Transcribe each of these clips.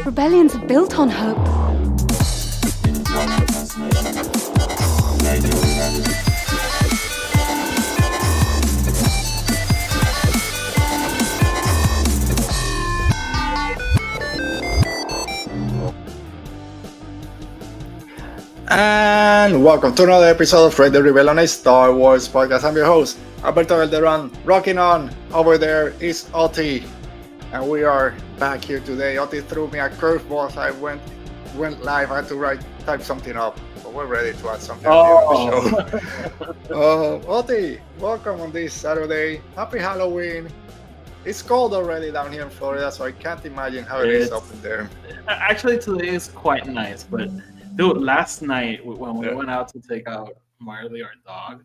Rebellions are built on hope. And welcome to another episode of Red the Rebellion, a Star Wars podcast. I'm your host, Alberto Valderan. Rocking on over there is Oti, and we are back here today. Oti threw me a curveball, so I went live. I had to type something up, but we're ready to add something on the show. Oti, welcome on this Saturday. Happy Halloween. It's cold already down here in Florida, so I can't imagine how it is up in there. Actually, today is quite nice, but dude, last night when we went out to take out Marley, our dog,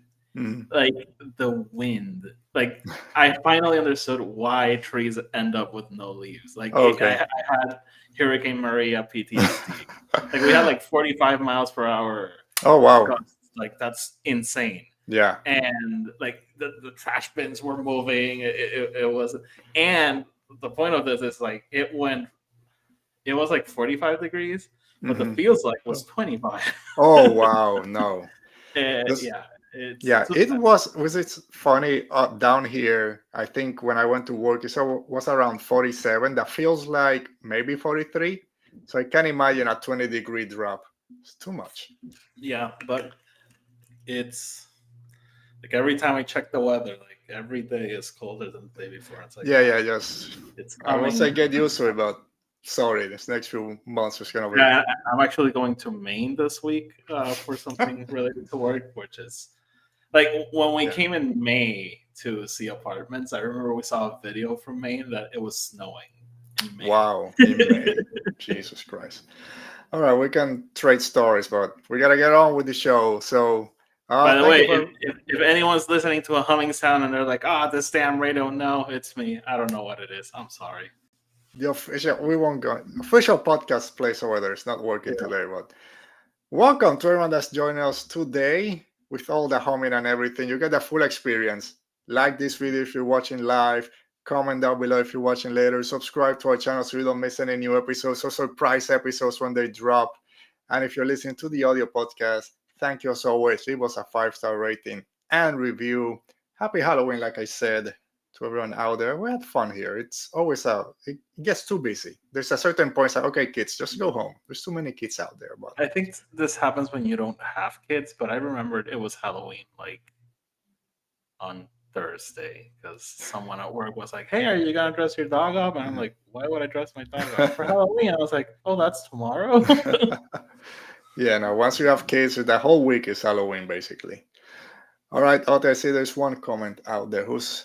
like the wind, like I finally understood why trees end up with no leaves. Like I had Hurricane Maria PTSD. Like we had like 45 miles per hour. Oh wow! Gusts. Like that's insane. Yeah. And like the trash bins were moving. It was, and the point of this is like it was like 45 degrees. But the feels like was 25. Oh wow, no. It was funny down here. I think when I went to work, it was around 47. That feels like maybe 43. So I can't imagine a 20-degree drop. It's too much. Yeah, but it's like every time I check the weather, like every day is colder than the day before. It's like it's I will say get used to it, but sorry, this next few months is gonna be. Yeah, I'm actually going to Maine this week for something related to work, which is like when we came in May to see apartments. I remember we saw a video from Maine that it was snowing in May. Wow, in May. Jesus Christ! All right, we can trade stories, but we gotta get on with the show. So, by the way, if anyone's listening to a humming sound and they're like, this damn radio," no, it's me. I don't know what it is. I'm sorry. The official podcast place over there is not working today, but welcome to everyone that's joining us today with all the humming and everything. You get the full experience. Like this video if you're watching live, comment down below if you're watching later, subscribe to our channel so you don't miss any new episodes or surprise episodes when they drop. And if you're listening to the audio podcast, thank you as always. Leave us a 5-star rating and review. Happy Halloween, like I said. To everyone out there, we had fun here. It's always it gets too busy. There's a certain point like, okay, kids, just go home. There's too many kids out there. But I think this happens when you don't have kids. But I remembered it was Halloween, like on Thursday, because someone at work was like, "Hey, are you gonna dress your dog up?" And I'm like, "Why would I dress my dog up for Halloween?" I was like, "Oh, that's tomorrow." Yeah, no. Once you have kids, the whole week is Halloween, basically. All right, I see there's one comment out there. Who's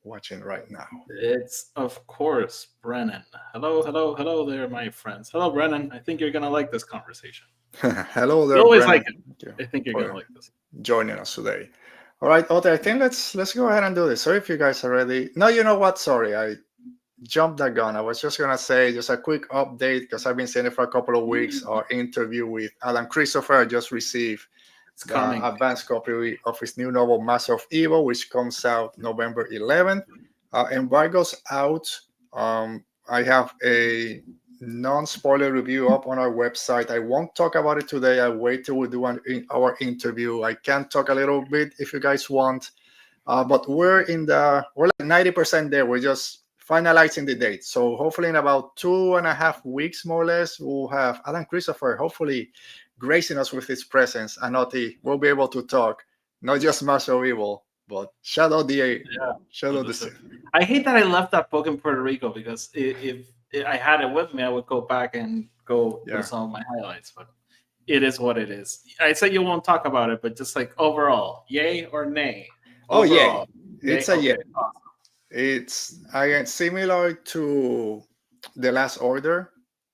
watching right now? It's of course Brennan. Hello there, my friends. Hello, Brennan. I think you're gonna like this conversation. Hello there, you always Brennan. like it. I think you're gonna like this. Joining us today. All right, I think let's go ahead and do this. Sorry if you guys are ready. No, you know what? Sorry, I jumped the gun. I was just gonna say just a quick update because I've been saying it for a couple of weeks. Our interview with Alan Christopher I just received. It's the advanced copy of his new novel, Master of Evil, which comes out November 11th. Embargo's out. I have a non-spoiler review up on our website. I won't talk about it today. I'll wait till we do our interview. I can talk a little bit if you guys want. But we're like 90% there. We're just finalizing the date. So hopefully in about 2.5 weeks, more or less, we'll have Alan Christopher, hopefully gracing us with his presence, and we'll be able to talk not just Master of Evil, but Shadow the Sith. I hate that I left that book in Puerto Rico because if I had it with me, I would go back and go with some of my highlights. But it is what it is. I said you won't talk about it, but just like overall, yay or nay? Overall, it's a yay. Awesome. It's again similar to The Last Order.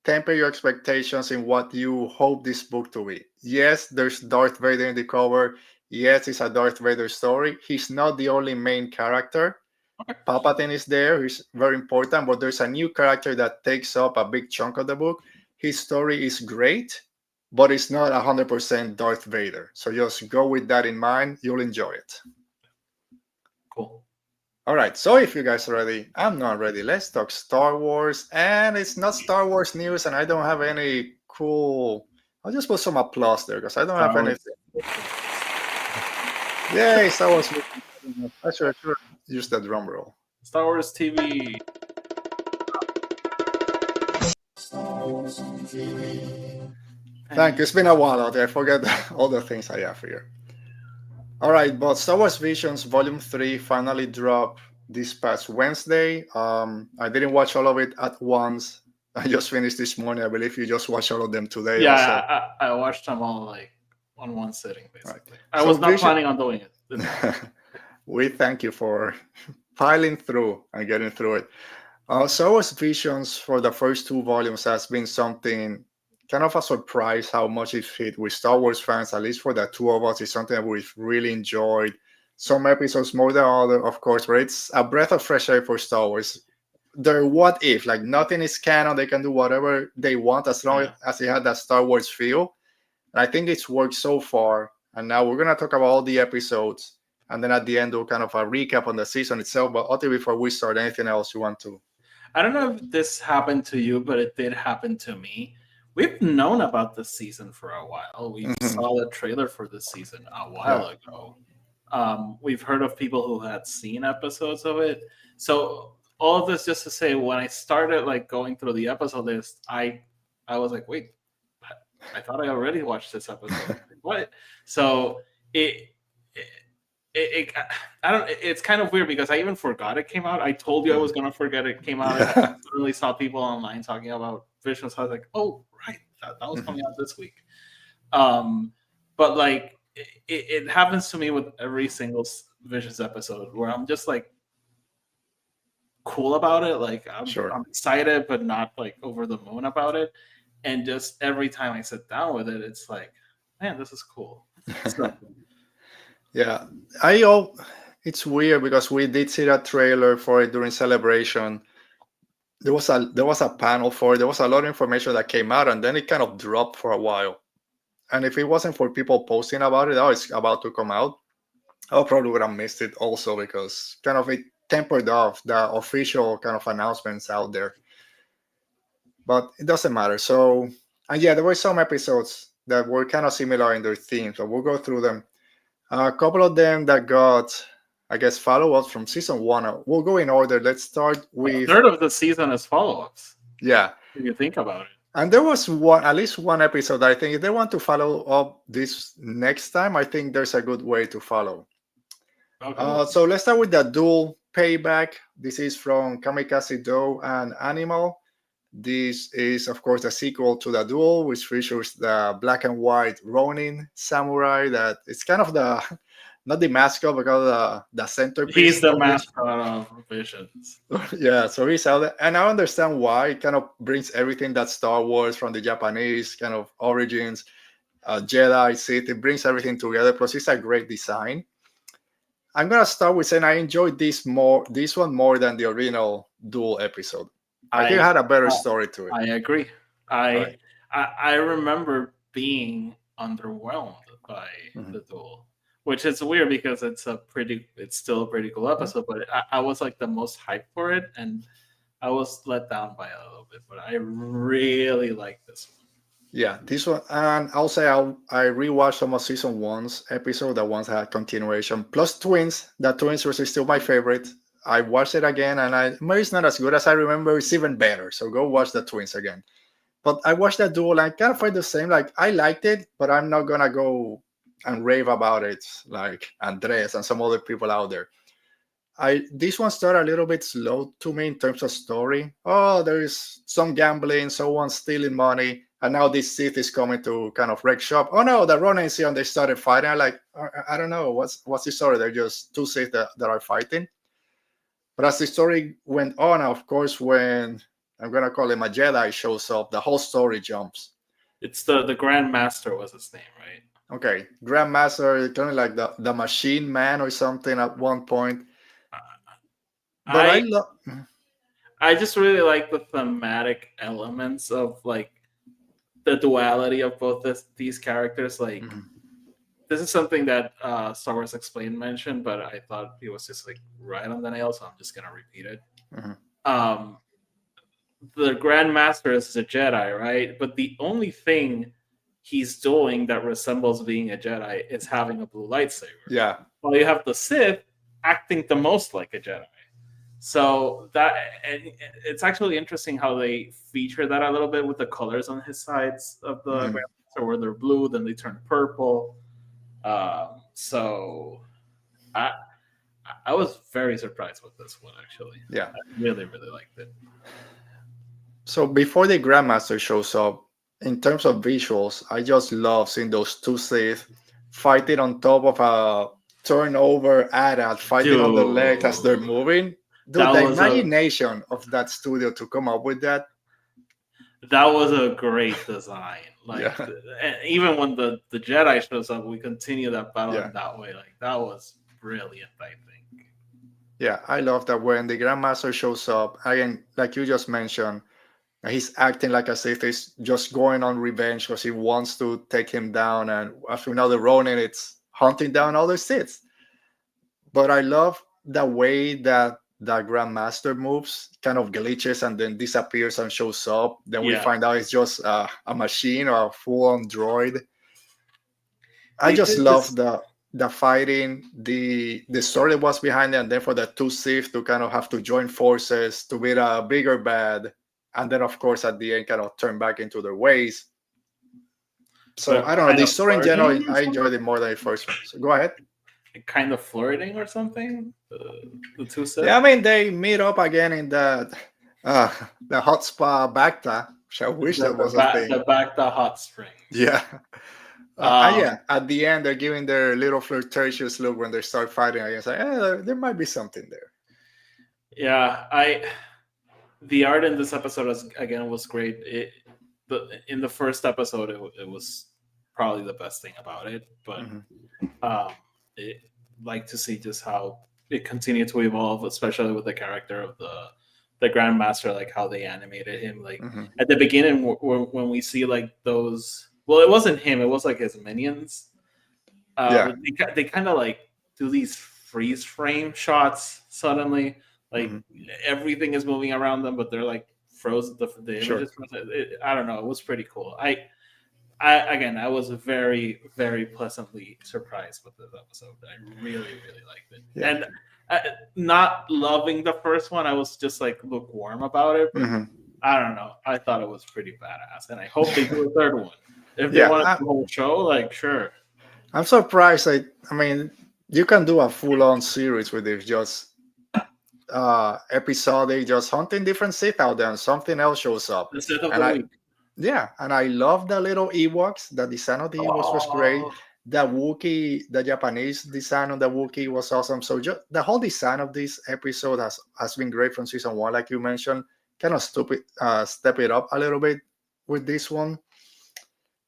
Temper your expectations in what you hope this book to be. Yes, there's Darth Vader in the cover. Yes, it's a Darth Vader story. He's not the only main character. Palpatine is there. He's very important, but there's a new character that takes up a big chunk of the book. His story is great, but it's not 100% Darth Vader. So just go with that in mind. You'll enjoy it. Cool. All right, so if you guys are ready, I'm not ready. Let's talk Star Wars. And it's not Star Wars news, and I don't have any cool. I'll just put some applause there because I don't have Star Wars. anything. Yay, Star Wars. I should use the drum roll. Star Wars TV. Thank you. It's been a while out there. I forget all the things I have here. All right, but Star Wars Visions Volume 3 finally dropped this past Wednesday. I didn't watch all of it at once. I just finished this morning. I believe you just watched all of them today. Yeah, I watched them all like on one sitting, basically. Right. I was not planning on doing it. We thank you for piling through and getting through it. Star Wars Visions for the first 2 volumes has been something kind of a surprise how much it fit with Star Wars fans, at least for the 2 of us. It's something that we've really enjoyed. Some episodes more than other, of course, but it's a breath of fresh air for Star Wars. They're what if, like nothing is canon. They can do whatever they want as long as it had that Star Wars feel. And I think it's worked so far. And now we're going to talk about all the episodes. And then at the end, we'll kind of a recap on the season itself. But Otti, before we start, anything else you want to? I don't know if this happened to you, but it did happen to me. We've known about this season for a while. We saw the trailer for this season a while ago. We've heard of people who had seen episodes of it. So all of this just to say, when I started like going through the episode list, I was like, wait, I thought I already watched this episode. What? So it's kind of weird because I even forgot it came out. I told you I was gonna forget it came out. I literally saw people online talking about Visions. So I was like, oh right, that was coming out this week. But like it happens to me with every single Visions episode where I'm just like cool about it. Like I'm excited, but not like over the moon about it. And just every time I sit down with it, it's like, man, this is cool. Yeah, it's weird because we did see that trailer for it during Celebration. There was a panel for it. There was a lot of information that came out, and then it kind of dropped for a while. And if it wasn't for people posting about it, oh, it's about to come out, I probably would have missed it also because kind of it tempered off the official kind of announcements out there. But it doesn't matter. So, and yeah, there were some episodes that were kind of similar in their theme, so we'll go through them. A couple of them that got, I guess, follow-ups from season 1. We'll go in order. Let's start with... A third of the season is follow-ups. Yeah. If you think about it. And there was at least one episode, I think, if they want to follow up this next time, I think there's a good way to follow. Okay. So let's start with the duel payback. This is from Kamikaze Do and Animal. This is, of course, the sequel to The Duel, which features the black and white Ronin samurai. That it's kind of the, not the mascot, because the centerpiece. He's the mascot of Visions. Yeah, so he's out there. And I understand why. It kind of brings everything that Star Wars from the Japanese kind of origins, Jedi, Sith, it brings everything together. Plus, it's a great design. I'm going to start with saying I enjoyed this one more than the original Duel episode. I think it had a better story to it. I agree. I remember being underwhelmed by the Duel, which is weird because it's still a pretty cool episode. But I was like the most hyped for it, and I was let down by it a little bit. But I really like this one. Yeah, this one, and I'll say I rewatched some of season 1's episode. That one's had continuation plus Twins. That Twins was still my favorite. I watched it again, and maybe it's not as good as I remember. It's even better. So go watch the Twins again. But I watched that Duel, and I kind of find the same. Like, I liked it, but I'm not gonna go and rave about it like Andres and some other people out there. This one started a little bit slow to me in terms of story. Oh, there is some gambling, someone stealing money, and now this Sith is coming to kind of wreck shop. Oh no, the Ronin is here, and they started fighting. I'm like, I don't know, what's the story? They're just 2 Sith that are fighting. But as the story went on, of course, when I'm going to call him a Jedi shows up, the whole story jumps. It's the Grand Master was his name, right? Okay. Grand Master, kind of like the Machine Man or something at one point. But I I love. I just really like the thematic elements of like the duality of both these characters. Like this is something that Star Wars Explained mentioned, but I thought it was just like right on the nail, so I'm just gonna repeat it. Um, the Grand Master is a Jedi, right? But the only thing he's doing that resembles being a Jedi is having a blue lightsaber. Yeah. While you have the Sith acting the most like a Jedi. So that, and it's actually interesting how they feature that a little bit with the colors on his sides of the Grand Master, where they're blue, then they turn purple. So I was very surprised with this one, actually. Yeah. I really, really liked it. So before the Grandmaster shows up, in terms of visuals, I just love seeing those two Sith fighting on top of a turnover AT-AT, fighting on the legs as they're moving. Dude, the imagination of that studio to come up with that. That was a great design. Like, even when the Jedi shows up, we continue that battle in that way. Like, that was brilliant, I think. Yeah, I love that when the Grandmaster shows up, again, like you just mentioned, he's acting like as if he's just going on revenge because he wants to take him down. And as we know, the Ronin, it's hunting down other Siths. But I love the way that the Grandmaster moves, kind of glitches and then disappears and shows up. Then we find out it's just a machine or a full-on droid. I just love the fighting, the story that was behind it, and then for the two Sith to kind of have to join forces to beat a bigger bad, and then of course at the end kind of turn back into their ways. So I don't know, the story in general, I enjoyed it more than the first one. So go ahead. Kind of flirting or something, the two Sith? Yeah, I mean, they meet up again in the hot spa Bacta, which I wish that was a thing. The Bacta hot spring. Yeah. Yeah, at the end, they're giving their little flirtatious look when they start fighting. I guess there might be something there. Yeah, the art in this episode was great. In the first episode, it was probably the best thing about it. But like to see just how it continued to evolve, especially with the character of the Grandmaster, like how they animated him. Like at the beginning, when we see like those. Well, it wasn't him. It was like his minions. They kind of like do these freeze frame shots suddenly. Like everything is moving around them, but they're like frozen. The images. I don't know. It was pretty cool. I was very, very pleasantly surprised with this episode. I really, really liked it. Yeah. And not loving the first one, I was just like lukewarm about it. But I don't know. I thought it was pretty badass, and I hope they do a third one. If they want to do a whole show, like sure. I'm surprised. I mean, you can do a full-on series with this, just episodic, just hunting different Sith out there, and something else shows up. The Sith of the week. Yeah, and I love the little Ewoks. The design of the Ewoks was great. The Wookiee, the Japanese design on the Wookiee was awesome. So just the whole design of this episode has been great from season 1, like you mentioned. Kind of step it up a little bit with this one.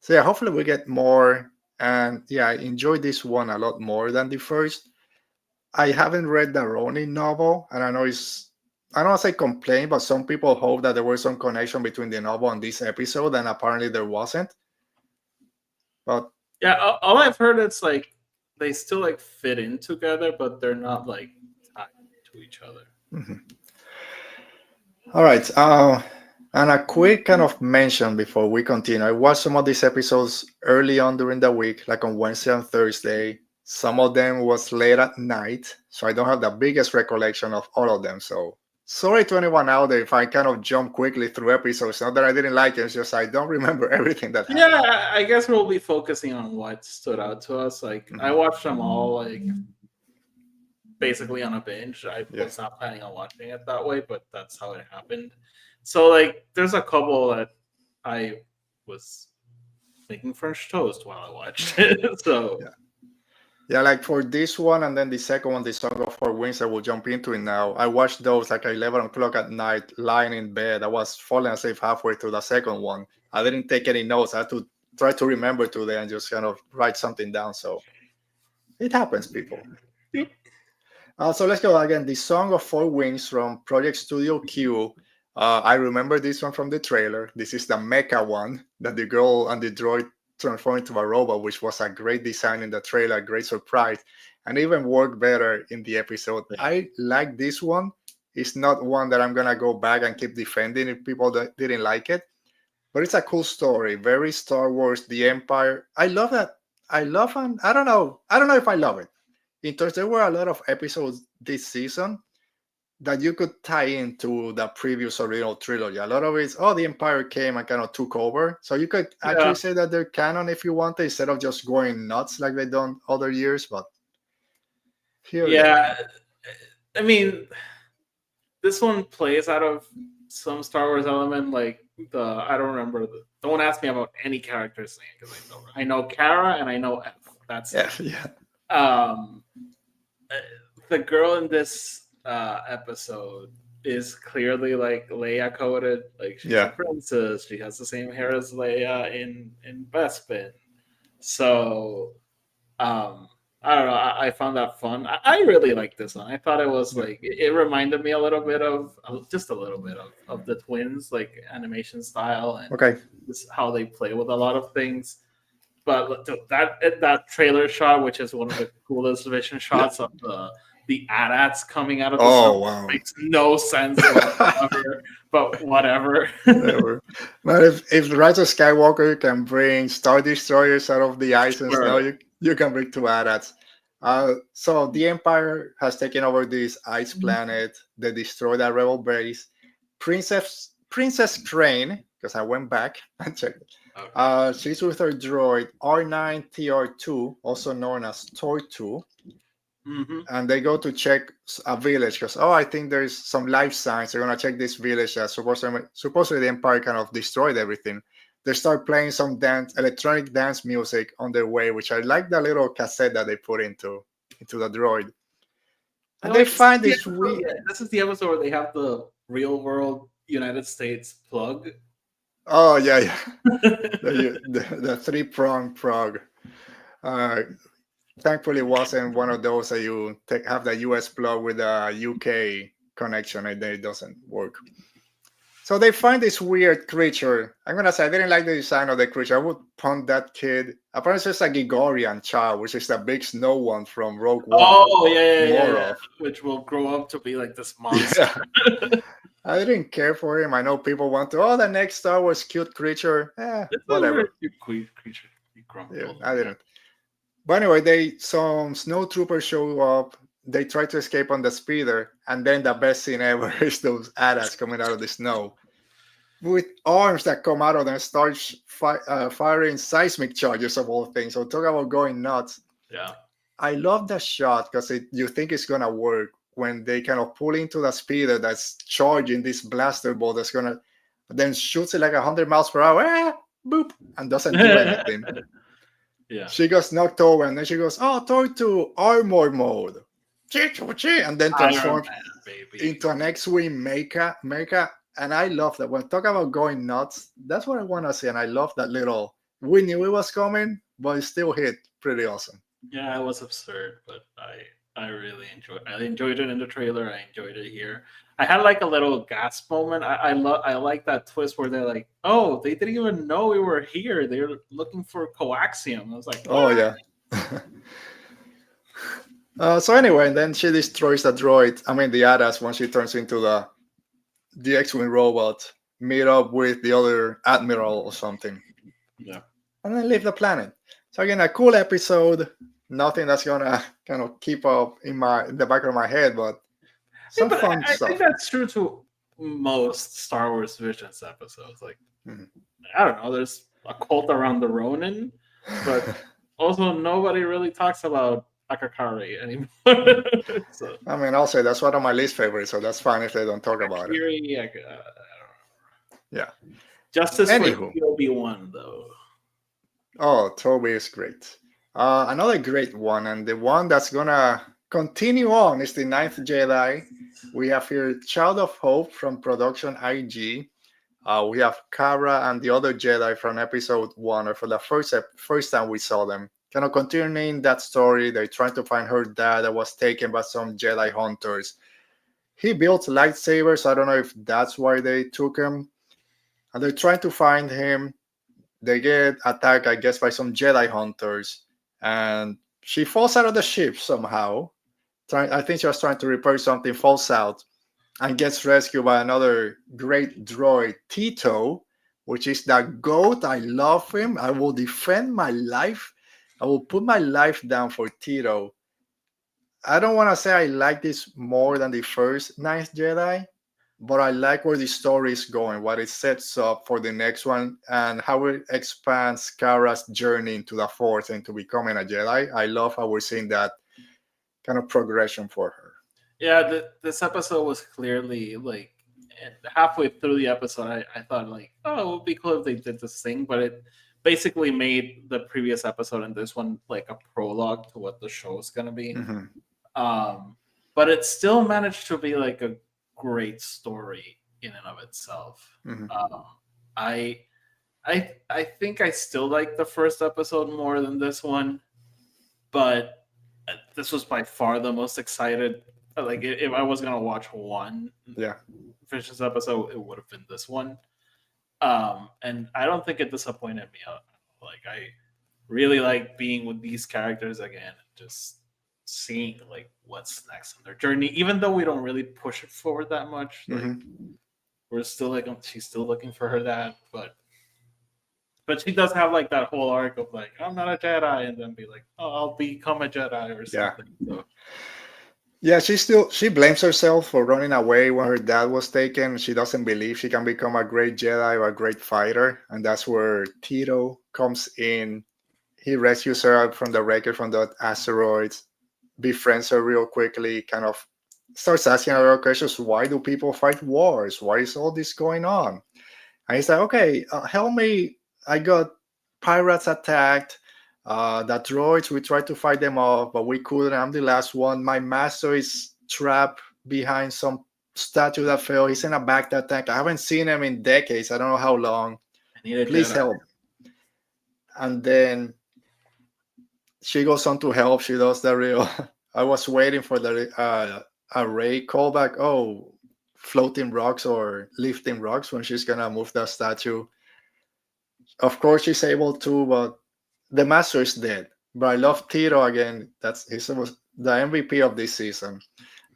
So yeah, hopefully we get more. And yeah, I enjoyed this one a lot more than the first. I haven't read the Ronin novel, and I know I don't want to say complain, but some people hope that there was some connection between the novel and this episode, and apparently there wasn't. But yeah, all I've heard is like they still like fit in together, but they're not like tied to each other. All right. And a quick kind of mention before we continue. I watched some of these episodes early on during the week, like on Wednesday and Thursday. Some of them was late at night, so I don't have the biggest recollection of all of them. So sorry to anyone out there if I kind of jump quickly through episodes. Not that I didn't like it, it's just I don't remember everything that happened. Yeah, I guess we'll be focusing on what stood out to us. Like I watched them all like basically on a binge. I was not planning on watching it that way, but that's how it happened. So like there's a couple that I was making French toast while I watched it. So yeah, like for this one and then the second one, the Song of Four Winds, I will jump into it now. I watched those like at 11 o'clock at night, lying in bed. I was falling asleep halfway through the second one. I didn't take any notes. I had to try to remember today and just kind of write something down. So it happens, people. So let's go again. The Song of Four Wings from Project Studio Q. I remember this one from the trailer. This is the mecha one that the girl and the droid transform into a robot, which was a great design in the trailer, great surprise, and even worked better in the episode. Yeah. I like this one. It's not one that I'm gonna go back and keep defending if people that didn't like it, but it's a cool story. Very Star Wars, the Empire. I love that. I love and I don't know. I don't know if I love it. In terms, there were a lot of episodes this season that you could tie into the previous original trilogy. A lot of it is, oh, the Empire came and kind of took over. So you could actually say that they're canon if you want, instead of just going nuts like they've done other years. But here, I mean, this one plays out of some Star Wars element, like I don't remember. Don't ask me about any character's name because I know Kara and I know F. That's the girl in this episode is clearly like Leia coded. Like she's a princess. She has the same hair as Leia in Bespin. So I don't know. I found that fun. I really like this one. I thought it was like it reminded me a little bit of just a little bit of the twins, like animation style and just how they play with a lot of things. But that trailer shot, which is one of the coolest vision shots of the AT-ATs coming out of the sun, wow, makes no sense whatsoever. But whatever. But if Rise of Skywalker can bring Star Destroyers out of the ice and snow, you can bring two AT-ATs. So the Empire has taken over this ice planet. They destroyed that rebel base. Princess Crane, because I went back and checked it. She's with her droid R9TR2, also known as Tor2. And they go to check a village because, I think there's some life signs. They're going to check this village that supposedly the Empire kind of destroyed everything. They start playing some electronic dance music on their way, which I like the little cassette that they put into the droid. And they find this weird... This is the episode where they have the real world United States plug. Oh, yeah. the three-prong plug. Thankfully, it wasn't one of those that you have the US plug with a UK connection and then it doesn't work. So they find this weird creature. I'm going to say I didn't like the design of the creature. I would punt that kid. Apparently, it's a Gigorian child, which is the big snow one from Rogue One. Oh, yeah. Which will grow up to be like this monster. I didn't care for him. I know people want to, the next Star Wars cute creature. Whatever. Cute creature. I didn't. But anyway, some snowtroopers show up. They try to escape on the speeder, and then the best scene ever is those AT-ATs coming out of the snow with arms that come out of them and start firing seismic charges of all things. So talk about going nuts. Yeah, I love that shot because you think it's gonna work when they kind of pull into the speeder that's charging this blaster ball that's gonna then shoots it like 100 miles per hour, boop, and doesn't do anything. Yeah, she gets knocked over, and then she goes, Tor2 armor mode. And then transforms into an X-Wing mecha. And I love that. When talk about going nuts, that's what I want to see. And I love that little... We knew it was coming, but it still hit pretty awesome. Yeah, it was absurd, but I really enjoyed it. I enjoyed it in the trailer. I enjoyed it here. I had like a little gasp moment. I like that twist where they're like, oh, they didn't even know we were here. They were looking for coaxium. I was like, what? Oh, yeah. So anyway, and then she destroys the droid. I mean, the AT-ATs, once she turns into the X-Wing robot, meet up with the other admiral or something. Yeah. And then leave the planet. So again, a cool episode. Nothing that's gonna kind of keep up in the back of my head, but some fun stuff. I think that's true to most Star Wars Visions episodes. Like, I don't know, there's a cult around the Ronin, but also nobody really talks about Akakari anymore. So, I mean, I'll say that's one of my least favorites, so that's fine if they don't talk about it. I don't know. Yeah. Justice for Obi-Wan, though. Oh, Toby is great. Another great one, and the one that's gonna continue on is the Ninth Jedi. We have here Child of Hope from Production IG. We have Kara and the other Jedi from episode 1, or for the first time we saw them. kind of continuing that story. They're trying to find her dad that was taken by some Jedi hunters. He built lightsabers. I don't know if that's why they took him. And they're trying to find him. They get attacked, I guess, by some Jedi hunters. And she falls out of the ship somehow. I think she was trying to repair something, falls out, and gets rescued by another great droid, Tito, which is that goat. I love him. I will defend my life. I will put my life down for Tito. I don't want to say I like this more than the first Ninth Jedi, but I like where the story is going, what it sets up for the next one, and how it expands Kara's journey into the Force and to becoming a Jedi. I love how we're seeing that kind of progression for her. Yeah, this episode was clearly like halfway through the episode. I thought like, oh, it would be cool if they did this thing, but it basically made the previous episode and this one like a prologue to what the show is gonna be. But it still managed to be like a great story in and of itself. I think I still like the first episode more than this one, but this was by far the most excited. Like if I was gonna watch one, finish this episode, it would have been this one. And I don't think it disappointed me. Like I really like being with these characters again, just seeing like what's next on their journey, even though we don't really push it forward that much. Like we're still like she's still looking for her dad, but she does have like that whole arc of like I'm not a Jedi, and then be like, oh, I'll become a Jedi or something. So. Yeah, she blames herself for running away when her dad was taken. She doesn't believe she can become a great Jedi or a great fighter, and that's where Tito comes in. He rescues her from the wreckage from the asteroids, befriends her real quickly, kind of starts asking her questions. Why do people fight wars? Why is all this going on? And he's like, okay, help me. I got pirates attacked. The droids, we tried to fight them off, but we couldn't. I'm the last one. My master is trapped behind some statue that fell. He's in a Baghdad tank. I haven't seen him in decades. I don't know how long. Please help. And then she goes on to help. She does the real. I was waiting for the array callback. Oh, floating rocks or lifting rocks when she's gonna move the statue. Of course, she's able to, but the master is dead. But I love Tito again. He was the MVP of this season.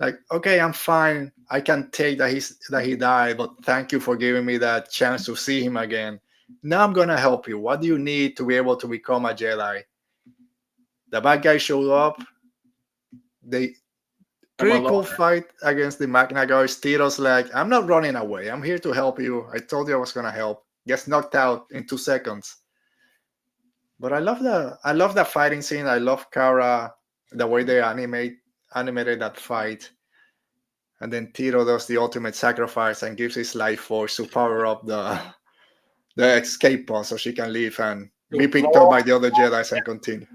Like, okay, I'm fine. I can take that he died, but thank you for giving me that chance to see him again. Now I'm gonna help you. What do you need to be able to become a Jedi? The bad guy showed up. They pretty cool fight against the Magna guards. Tito's like, I'm not running away. I'm here to help you. I told you I was gonna help. Gets knocked out in 2 seconds. But I love the fighting scene. I love Kara, the way they animated that fight. And then Tito does the ultimate sacrifice and gives his life force to power up the escape pod so she can leave and be picked up by the other Jedi and continue.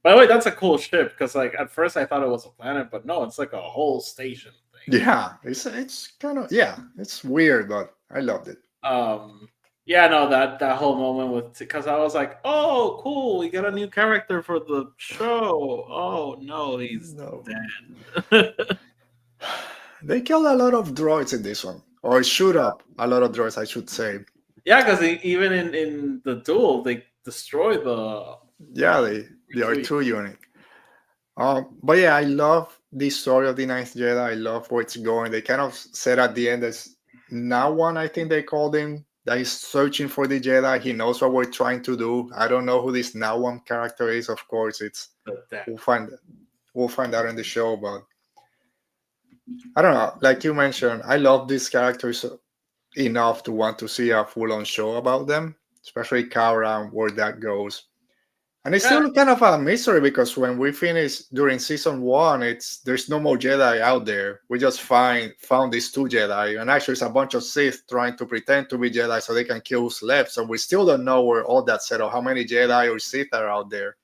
By the way, that's a cool ship because like at first I thought it was a planet, but no, it's like a whole station thing. Yeah, it's kind of it's weird, but I loved it. Yeah, no, that whole moment with because I was like, oh, cool, we got a new character for the show. Oh no, he's dead. They killed a lot of droids in this one, or shoot up a lot of droids, I should say. Yeah, because even in the duel, they destroy the. Yeah, they are too unique. But yeah, I love the story of the Ninth Jedi. I love where it's going. They kind of said at the end as now one, I think they called him, that he's searching for the Jedi. He knows what we're trying to do. I don't know who this Nawam character is. Of course, we'll find out in the show. But I don't know. Like you mentioned, I love these characters enough to want to see a full-on show about them, especially Kara and where that goes. And it's still kind of a mystery because when we finished during season 1, there's no more Jedi out there. We just found these 2 Jedi, and actually it's a bunch of Sith trying to pretend to be Jedi so they can kill who's left. So we still don't know where all that set up, how many Jedi or Sith are out there.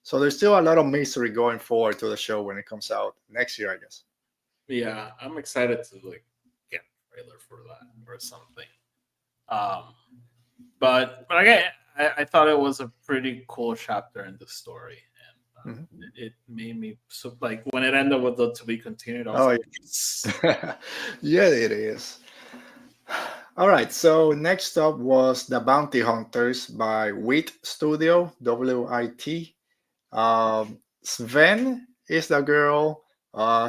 So there's still a lot of mystery going forward to the show when it comes out next year, I guess. Yeah, I'm excited to like get a trailer for that or something. But again, I thought it was a pretty cool chapter in the story, and Mhm. it made me so like when it ended with the to be continued. I was Oh, like, yes. yeah, it is. All right, so next up was The Bounty Hunters by WIT Studio, WIT. Sven is the girl.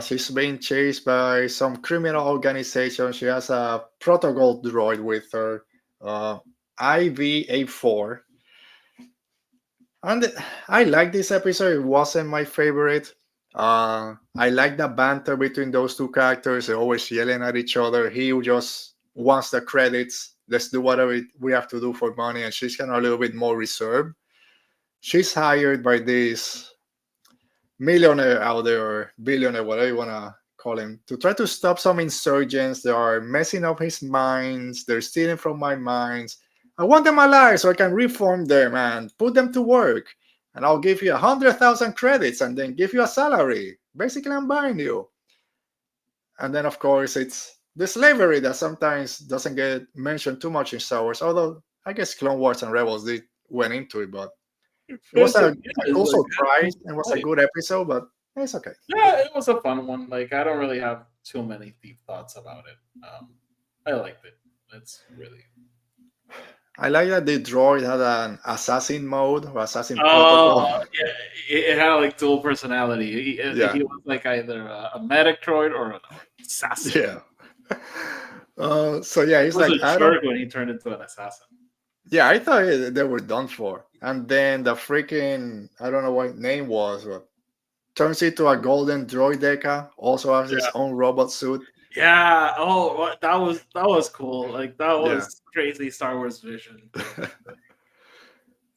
She's being chased by some criminal organization. She has a protocol droid with her, IV-A4. And I like this episode. It wasn't my favorite. I like the banter between those two characters. They're always yelling at each other. He just wants the credits. Let's do whatever we have to do for money. And she's kind of a little bit more reserved. She's hired by this millionaire out there, or billionaire, whatever you want to call him, to try to stop some insurgents. They are messing up his mines. They're stealing from my mines. I want them alive so I can reform them and put them to work. And I'll give you 100,000 credits and then give you a salary. Basically, I'm buying you. And then, of course, it's the slavery that sometimes doesn't get mentioned too much in Star Wars. Although I guess Clone Wars and Rebels did went into it, but it was a cool surprise and was a good episode. But it's okay. Yeah, it was a fun one. Like I don't really have too many deep thoughts about it. I liked it. It's really. I like that the droid had an assassin mode or assassin Oh, protocol. yeah, it had like dual personality. Yeah. He was like either a medic droid or an assassin. Yeah. So yeah, He he's was like, a jerk when he turned into an assassin. yeah, I thought they were done for. And then the freaking, I don't know what name was, but turns into a golden droid deca, also has his own robot suit. Yeah. Oh, that was cool. Like that Yeah. was crazy Star Wars vision.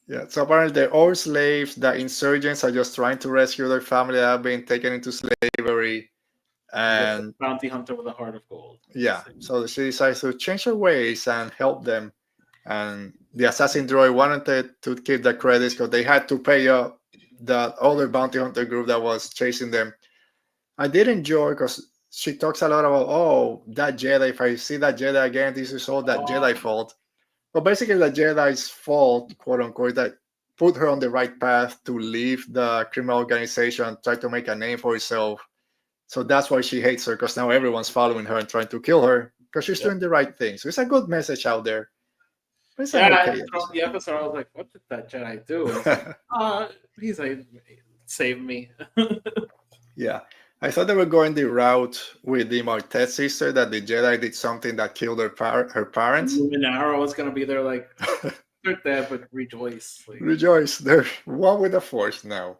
Yeah, so apparently they're all slaves. The insurgents are just trying to rescue their family that have been taken into slavery. And bounty hunter with a heart of gold. yeah, so she decides to change her ways and help them. And the assassin droid wanted to keep the credits because they had to pay up that other bounty hunter group that was chasing them. I did enjoy because she talks a lot about, oh, that Jedi, if I see that Jedi again, this is all that Jedi fault. But basically, the Jedi's fault, quote unquote, that put her on the right path to leave the criminal organization, try to make a name for herself. So that's why she hates her, because now everyone's following her and trying to kill her because she's doing the right thing. So it's a good message out there. It's yeah, okay from the episode, I was like, "What did that Jedi do?" Like, he's like, "Save me." Yeah, I thought they were going the route with the Martez sister, that the Jedi did something that killed her parents. Luminara was gonna be there, like they're dead, but rejoice. Like, rejoice, they're one with the Force now.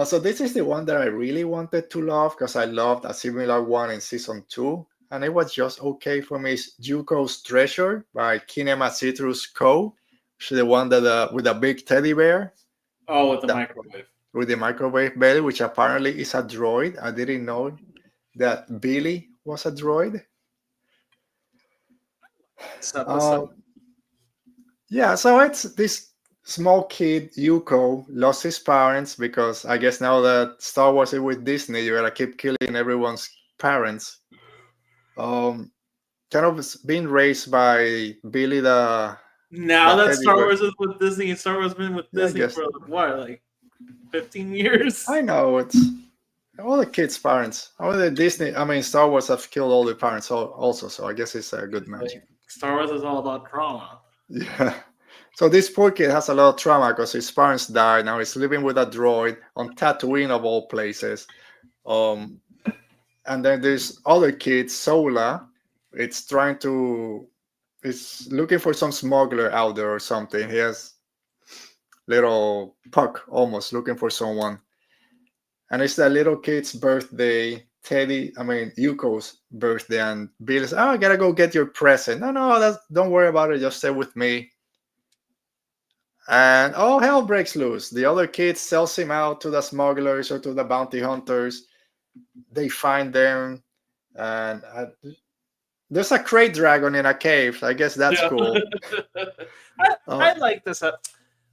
So this is the one that I really wanted to love because I loved a similar one in season 2, and it was just okay for me. It's Yuko's Treasure by Kinema Citrus Co. She's the one that with a big teddy bear. Oh, with the microwave. With the microwave belly, which apparently is a droid. I didn't know that Billy was a droid. Yeah, so it's this small kid, Yuko, lost his parents because I guess now that Star Wars is with Disney, you gotta keep killing everyone's parents. Kind of being raised by Billy the. Now that Star Wars is with Disney, Star Wars has been with Disney for what, like 15 years? I know, it's all the kids' parents. All the Disney, I mean, Star Wars have killed all the parents also, so I guess it's a good match. Like, Star Wars is all about trauma. Yeah. So this poor kid has a lot of trauma because his parents died. Now he's living with a droid on Tatooine of all places. And then there's other kid, Sola. It's looking for some smuggler out there or something. He has little Puck almost looking for someone. And it's that little kid's birthday. Yuko's birthday, and Bill says, "Oh, I gotta go get your present." No, don't worry about it. Just stay with me. And all hell breaks loose. The other kid sells him out to the smugglers or to the bounty hunters. They find them, and there's a crate dragon in a cave. I guess that's cool. I like this.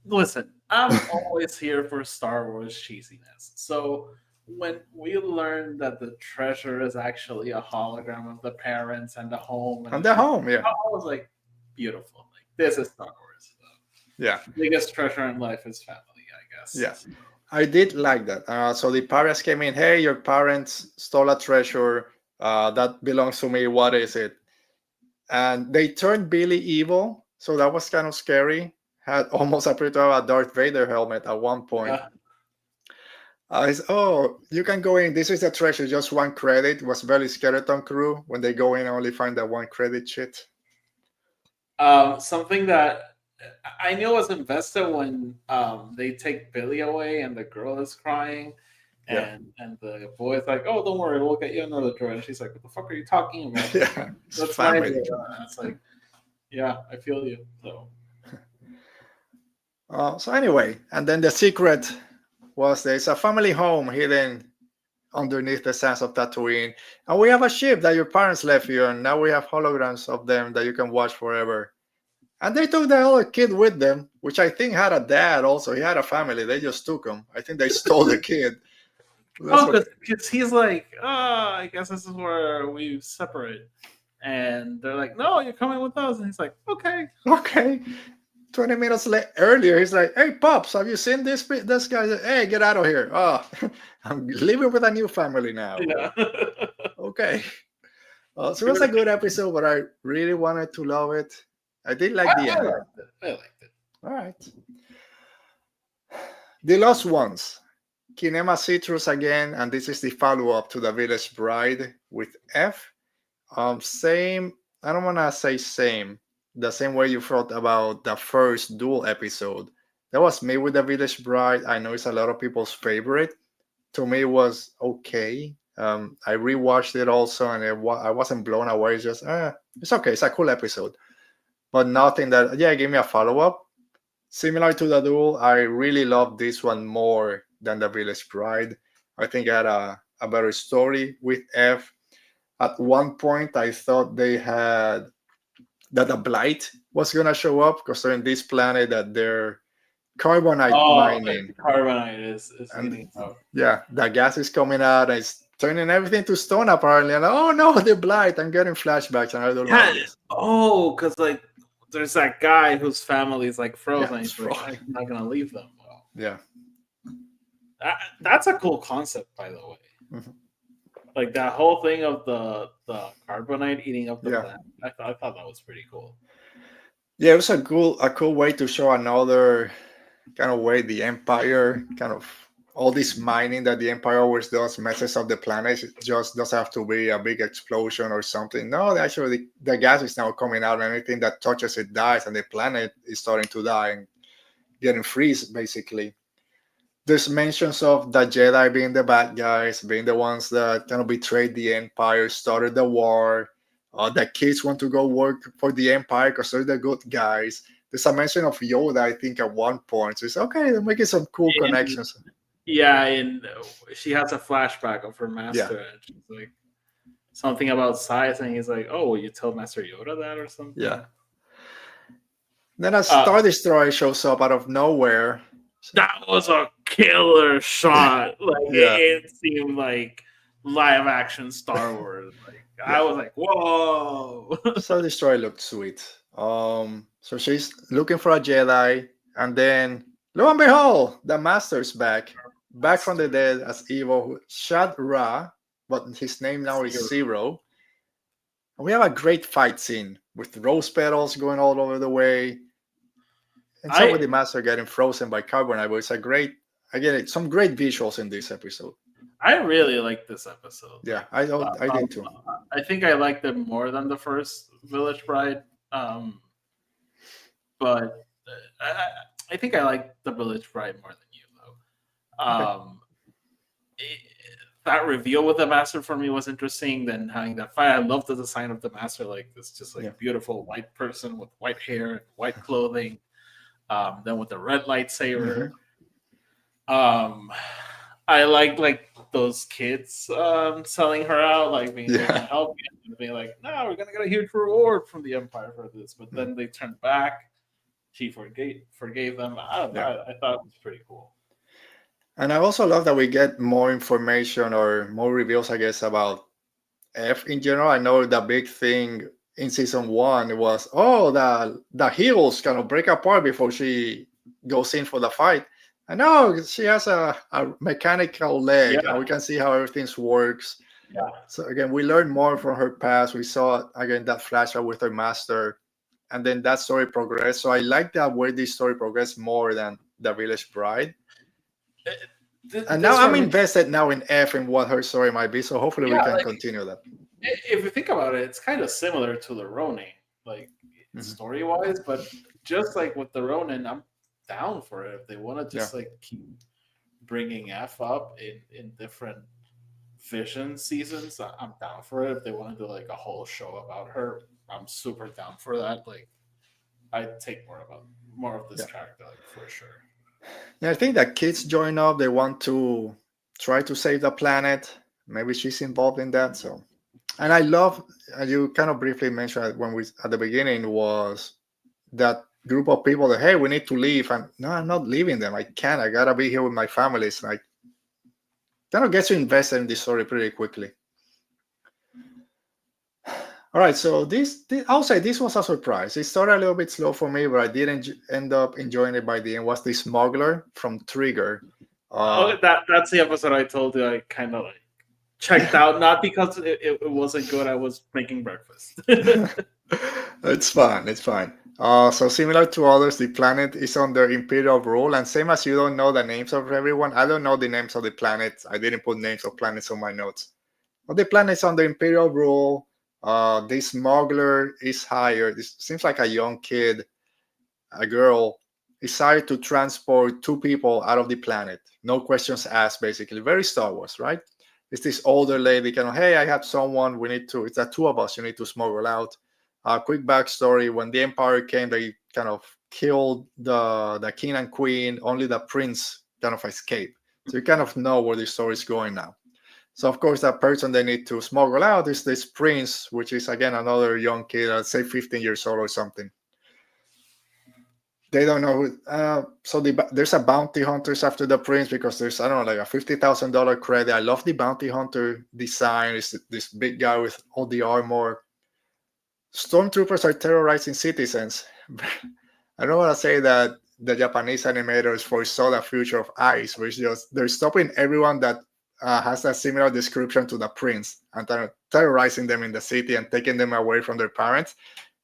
Listen, I'm always here for Star Wars cheesiness. So when we learned that the treasure is actually a hologram of the parents and the home, and the home, yeah, I was like, beautiful. Like, this is Star Wars. Yeah. Biggest treasure in life is family, I guess. Yeah. I did like that. So the parents came in, hey, your parents stole a treasure that belongs to me. What is it? And they turned Billy evil. So that was kind of scary. Had almost appeared to have a Darth Vader helmet at one point. Yeah. Oh, you can go in. This is the treasure, just one credit. It was very Skeleton Crew when they go in and only find that one credit shit. Something that I knew was invested when they take Billy away and the girl is crying, and the boy's like, "Oh, don't worry, we'll get you another droid." And she's like, "What the fuck are you talking about?" Yeah, That's my droid. And it's like, yeah, I feel you. So anyway, and then the secret was there's a family home hidden underneath the sands of Tatooine, and we have a ship that your parents left you, and now we have holograms of them that you can watch forever. And they took the other kid with them, which I think had a dad also. He had a family. They just took him. I think they stole the kid. Because he's like, I guess this is where we separate. And they're like, no, you're coming with us. And he's like, okay. 20 minutes earlier, he's like, hey, Pops, have you seen this guy? Like, hey, get out of here. Oh, I'm living with a new family now. Yeah. Okay. So it was a good episode, but I really wanted to love it. I did like the end. I liked it. All right. The Lost Ones. Kinema Citrus again, and this is the follow-up to The Village Bride with F. Same, I don't want to say same, the same way you thought about the first dual episode. That was me with The Village Bride. I know it's a lot of people's favorite. To me, it was okay. I rewatched it also, and I wasn't blown away. It's just, it's okay. It's a cool episode. But nothing that, give me a follow-up. Similar to the duel, I really love this one more than The Village Bride. I think it had a better story with F. At one point, I thought they had that a blight was going to show up because they're in this planet that they're carbonite mining. Carbonite is getting out. Yeah, the gas is coming out and it's turning everything to stone apparently. And oh no, the blight. I'm getting flashbacks and I don't like this. Oh, because like there's that guy whose family is like frozen. He's like, I'm not going to leave them. Well, yeah. That's a cool concept, by the way. Mm-hmm. Like that whole thing of the carbonite eating up the planet. I thought that was pretty cool. Yeah, it was a cool way to show another kind of way the Empire kind of all this mining that the Empire always does messes up the planet. It just doesn't have to be a big explosion or something. No, actually the gas is now coming out and anything that touches it dies and the planet is starting to die and getting freeze basically. There's mentions of the Jedi being the bad guys, being the ones that kind of betrayed the Empire, started the war. The kids want to go work for the Empire because they're the good guys. There's a mention of Yoda, I think, at one point. So it's okay, they're making some cool connections. Yeah, and she has a flashback of her master. And she's like, something about size, and he's like, oh, will you tell Master Yoda that or something? Yeah. Then a Star Destroyer shows up out of nowhere. That was a killer shot. Like it seemed like live action Star Wars. Like I was like, whoa. Star Destroyer looked sweet. So she's looking for a Jedi, and then lo and behold, the Master's back from the dead as evil, Shad Ra, but his name now is Zero. And we have a great fight scene with rose petals going all over the way. And some of the Master getting frozen by carbonite, but it's some great visuals in this episode. I really like this episode. Yeah, I did too. I think I liked it more than the first Village Bride. But I think I like the Village Bride more than you, though. That reveal with the Master for me was interesting. Then having that fight, I love the design of the Master, like this, just like a beautiful white person with white hair and white clothing. Then with the red lightsaber. I like those kids selling her out, like being like, help me, and being like, no, we're gonna get a huge reward from the Empire for this. But then they turned back. She forgave them. I thought it was pretty cool. And I also love that we get more information or more reveals, I guess, about F in general. I know the big thing in season 1, it was, oh, the heels kind of break apart before she goes in for the fight. I know she has a mechanical leg, and we can see how everything works. Yeah. So again, we learned more from her past. We saw again that flashback with her master, and then that story progressed. So I like that way this story progressed more than the Village Bride. And now I'm invested now in F and what her story might be. So hopefully we can continue that. If you think about it, it's kind of similar to the Ronin, like story wise, but just like with the Ronin, I'm down for it. If they want to just like keep bringing F up in different Vision seasons, I'm down for it. If they want to do like a whole show about her, I'm super down for that. Like, I'd take more of this character, like, for sure. Yeah, I think that kids join up. They want to try to save the planet. Maybe she's involved in that. So, and I love, you kind of briefly mentioned when we at the beginning, was that group of people that, hey, we need to leave, and no, I'm not leaving them. I can't. I gotta be here with my families. Like, kind of gets you invested in this story pretty quickly. All right, so this I'll say this was a surprise. It started a little bit slow for me, but I didn't end up enjoying it by the end. Was the smuggler from Trigger? That's the episode I told you I kind of like checked out, not because it wasn't good. I was making breakfast. It's fine. It's fine. So similar to others, the planet is under imperial rule, and same as you don't know the names of everyone, I don't know the names of the planets. I didn't put names of planets on my notes. But the planet is under imperial rule. This smuggler is hired. It seems like a young kid, a girl, is hired to transport 2 people out of the planet. No questions asked, basically. Very Star Wars, right? It's this older lady kind of, hey, I have someone, it's the 2 of us, you need to smuggle out. Quick backstory, when the Empire came, they kind of killed the king and queen, only the prince kind of escaped. So you kind of know where the story is going now. So of course, that person they need to smuggle out is this prince, which is again another young kid, I'd say 15 years old or something. They don't know who, so there's a bounty hunters after the prince because there's, I don't know, like a $50,000 credit. I love the bounty hunter design. It's this big guy with all the armor. Stormtroopers are terrorizing citizens. I don't want to say that the Japanese animators foresaw the future of ICE, which just they're stopping everyone that has a similar description to the prince and terrorizing them in the city and taking them away from their parents.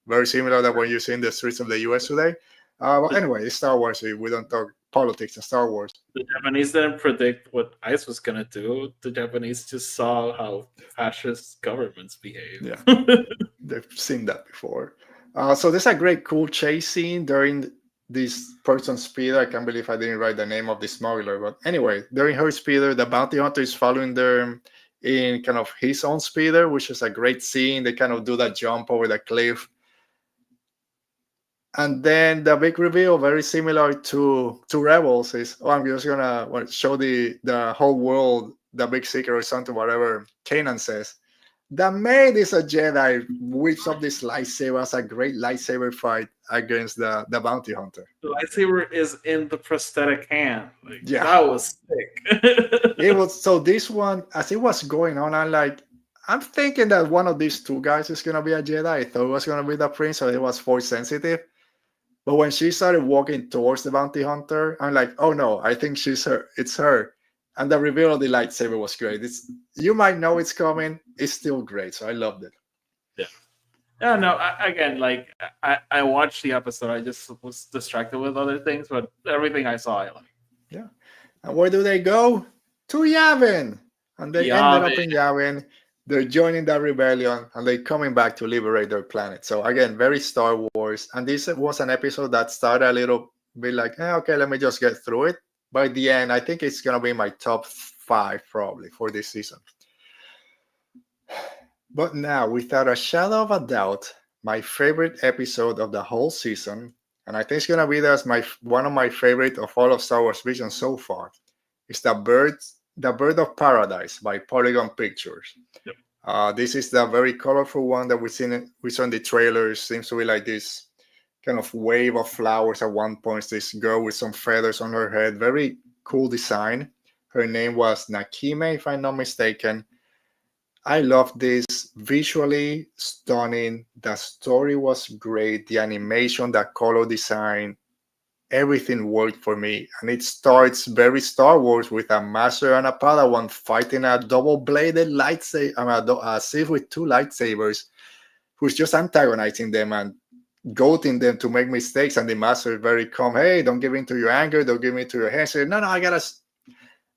Very similar to what you see in the streets of the US today. Well, anyway, it's Star Wars. We don't talk politics in Star Wars. The Japanese didn't predict what ICE was going to do. The Japanese just saw how fascist governments behave. Yeah, they've seen that before. So there's a great cool chase scene during this person's speeder. I can't believe I didn't write the name of the smuggler. But anyway, during her speeder, the bounty hunter is following them in kind of his own speeder, which is a great scene. They kind of do that jump over the cliff. And then the big reveal, very similar to Rebels, is, I'm just gonna show the whole world the big secret or something, whatever Kanan says. The maid is a Jedi, whips up this lightsaber, as a great lightsaber fight against the bounty hunter. The lightsaber is in the prosthetic hand. Like, yeah, that was sick. It was, so this one, as it was going on, I'm thinking that one of these 2 guys is gonna be a Jedi. I thought it was gonna be the prince, so it was force sensitive. But when she started walking towards the bounty hunter, I'm like, oh no, I think she's her. It's her. And the reveal of the lightsaber was great. You might know it's coming. It's still great. So I loved it. Yeah. Yeah, no, I watched the episode. I just was distracted with other things, but everything I saw, I liked. Yeah. And where do they go? To Yavin. And they ended up in Yavin. They're joining that rebellion and they're coming back to liberate their planet. So again, very Star Wars. And this was an episode that started a little bit like, okay, let me just get through it. By the end, I think it's going to be my top 5 probably for this season. But now, without a shadow of a doubt, my favorite episode of the whole season, and I think it's going to be one of my favorite of all of Star Wars Vision so far, is The Bird of Paradise by Polygon Pictures. Yep. This is the very colorful one that we saw in the trailers. Seems to be like this kind of wave of flowers at one point. This girl with some feathers on her head. Very cool design. Her name was Nakime, if I'm not mistaken. I love this. Visually stunning. The story was great. The animation, the color design, everything worked for me. And it starts very Star Wars with a master and a Padawan fighting a double-bladed lightsaber, a Sith with two lightsabers, who's just antagonizing them and goading them to make mistakes. And the master is very calm. Hey, don't give in to your anger. Don't give in to your hands. No, I gotta.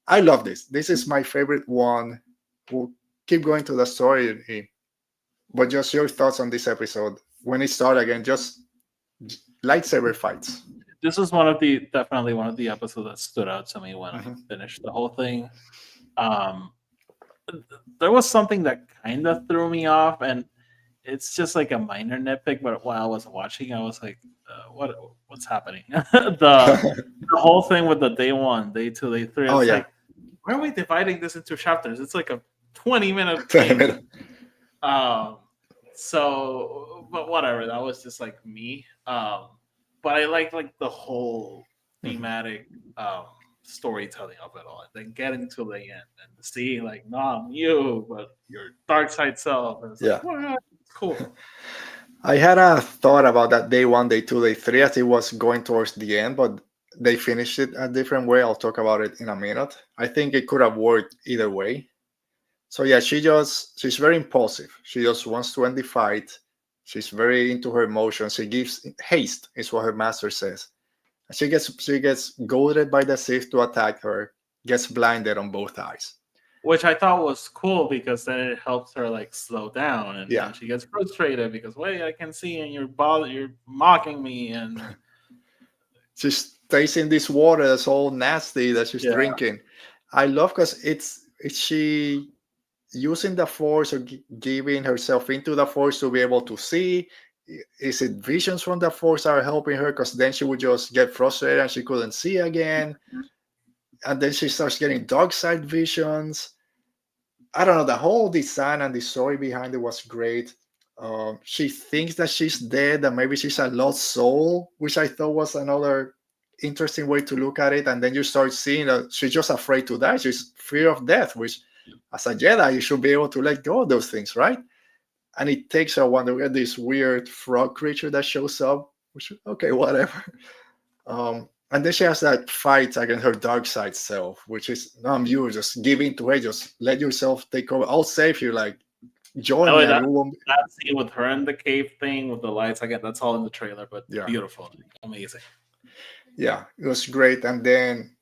I love this. This is my favorite one. We'll keep going to the story, but just your thoughts on this episode when it started again. Just lightsaber fights. This was definitely one of the episodes that stood out to me when I finished the whole thing. There was something that kind of threw me off, and it's just like a minor nitpick. But while I was watching, I was like, "What's happening?" the whole thing with the day 1, day 2, day 3. It's like, why are we dividing this into chapters? It's like a 20-minute thing. So, but whatever. That was just like me. But I like the whole thematic storytelling of it all, and then getting to the end and seeing like, not you, but your dark side self. And it's like, wow, it's cool. I had a thought about that day 1, day 2, day 3 as it was going towards the end, but they finished it a different way. I'll talk about it in a minute. I think it could have worked either way. So yeah, she's very impulsive. She just wants to end the fight. She's very into her emotions. She gives haste, is what her master says. And she gets goaded by the Sith to attack her, gets blinded on both eyes. Which I thought was cool because then it helps her like slow down, and then she gets frustrated because wait, I can see and you're mocking me, and she's tasting this water that's all nasty that she's drinking. I love because it's she using the Force or giving herself into the Force to be able to see. Is it visions from the Force that are helping her? Because then she would just get frustrated and she couldn't see again. And then she starts getting dark side visions. I don't know. The whole design and the story behind it was great. She thinks that she's dead and maybe she's a lost soul, which I thought was another interesting way to look at it. And then you start seeing that she's just afraid to die. She's fear of death, which as a Jedi, you should be able to let go of those things, right? And it takes a while to get this weird frog creature that shows up, which, okay, whatever. And then she has that fight against her dark side self, which is, you just give in to her, just let yourself take over. I'll save you, like, join me. That scene with her in the cave thing with the lights, again, that's all in the trailer, but beautiful, amazing. Yeah, it was great. And then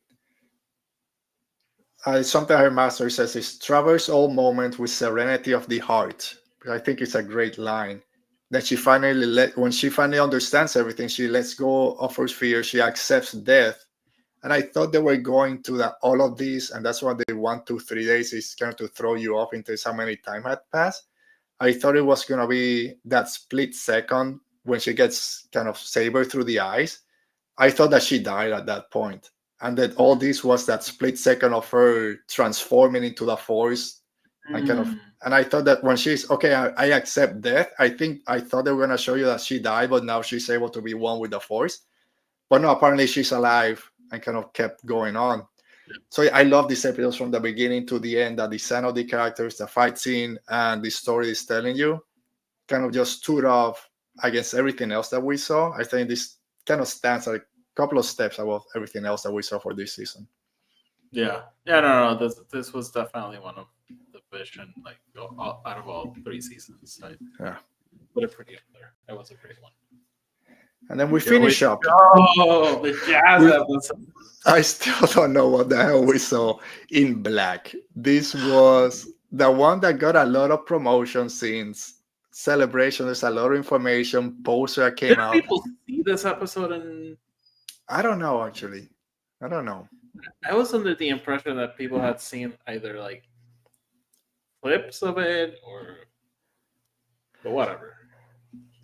something her master says is traverse all moments with serenity of the heart. I think it's a great line. That she finally when she finally understands everything, she lets go of her fear. She accepts death. And I thought they were going to all of these, and that's what the 1, 2, 3 days is kind of to throw you off into how many time had passed. I thought it was going to be that split second when she gets kind of sabered through the eyes. I thought that she died at that point. And that all this was that split second of her transforming into the Force. And I thought that when she's okay, I accept death. I thought they were going to show you that she died, but now she's able to be one with the Force. But no, apparently she's alive and kind of kept going on. So I love these episodes from the beginning to the end. The design of the characters, the fight scene, and the story is telling you kind of just stood off against everything else that we saw. I think this kind of stands at a couple of steps above everything else that we saw for this season. No. This was definitely one of the vision, like out of all 3 seasons. Put it pretty up there. That was a great one. And then we finish up. Oh, the jazz episode. I still don't know what the hell we saw in Black. This was the one that got a lot of promotion since Celebration. There's a lot of information. Poster that came out. Did people see this episode? And I don't know, actually. I don't know. I was under the impression that people had seen either like clips of it but whatever.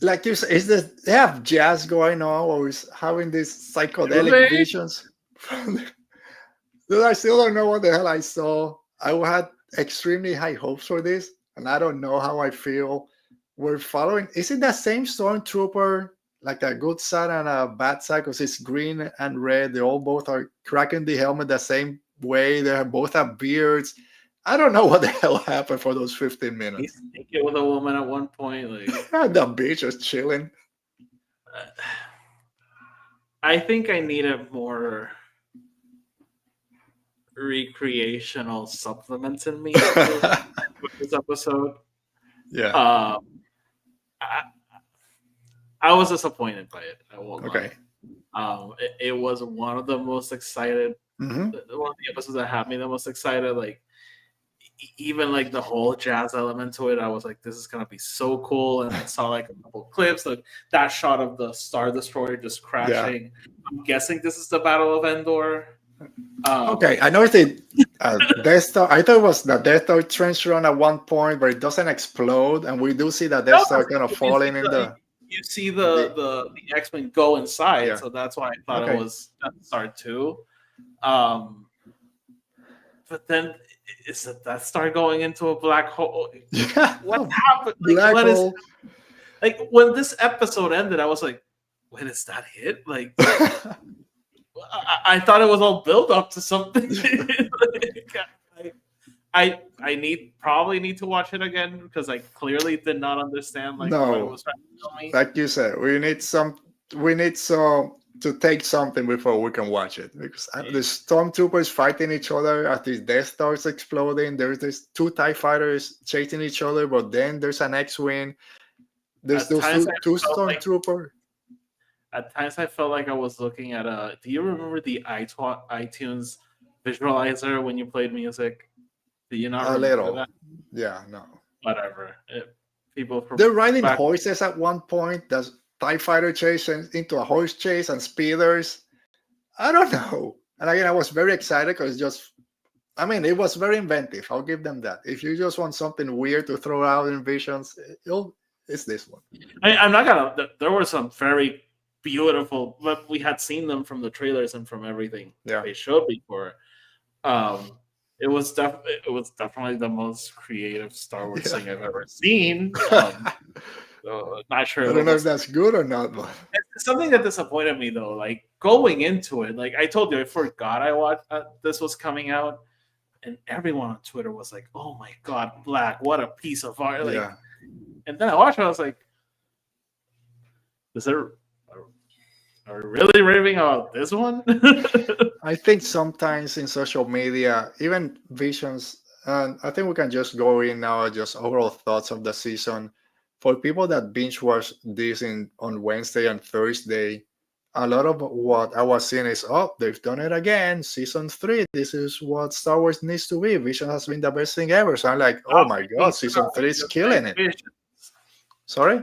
Like you said, they have jazz going on, or is having these psychedelic visions? Dude, I still don't know what the hell I saw. I had extremely high hopes for this, and I don't know how I feel. We're following. Is it the same stormtrooper, like a good side and a bad side? Because it's green and red. They all both are cracking the helmet the same way. They both have beards, I don't know what the hell happened for those 15 He's minutes. naked with a woman at one point. Like, The beach was chilling. I think I needed more recreational supplements in me with this episode. Yeah. I was disappointed by it. I won't Okay. lie. It was one of the most excited. Mm-hmm. One of the episodes that had me the most excited. Like even like the whole jazz element to it, I was like, "This is gonna be so cool!" And I saw like a couple clips, like that shot of the Star Destroyer just crashing. I'm guessing this is the Battle of Endor. Okay, I know the Death Star. I thought it was the Death Star trench run at one point, but it doesn't explode, and we do see the Death Star kind of falling in the. You see the X-Men go inside, Yeah. so that's why I thought Okay. it was Death Star 2. But then is it Death Star going into a black hole? Yeah. What happened? Like, Black what is hole. like when this episode ended? I was like, "When is that hit?" Like, I thought it was all built up to something. I probably need to watch it again because I clearly did not understand like what it was trying to tell me. Like you said, we need to take something before we can watch it because the stormtroopers fighting each other as these Death Stars exploding. There's these two TIE fighters chasing each other, but then there's an X-wing. There's those two stormtroopers. At times, I felt like I was looking at a. Do you remember the iTunes visualizer when you played music? Do you not remember that? Yeah, no. Whatever. They're riding horses at one point. There's TIE fighter chasing into a horse chase and speeders. I don't know. And again, I was very excited because it was very inventive. I'll give them that. If you just want something weird to throw out in Visions, it's this one. I'm not gonna. There were some very beautiful, but we had seen them from the trailers and from everything they showed before. It was definitely the most creative Star Wars thing I've ever seen. So not sure. I don't know if that's good or not, but something that disappointed me though, like going into it, like I told you, I forgot I watched this was coming out, and everyone on Twitter was like, "Oh my god, Black! What a piece of art!" Like, and then I watched it, I was like, are we really raving about this one? I think sometimes in social media, even Visions, and I think we can just go in now, just overall thoughts of the season. For people that binge watch this on Wednesday and Thursday, a lot of what I was seeing is, they've done it again. Season 3, this is what Star Wars needs to be. Vision has been the best thing ever. So I'm like, oh my God, Season 3 is killing it. Sorry?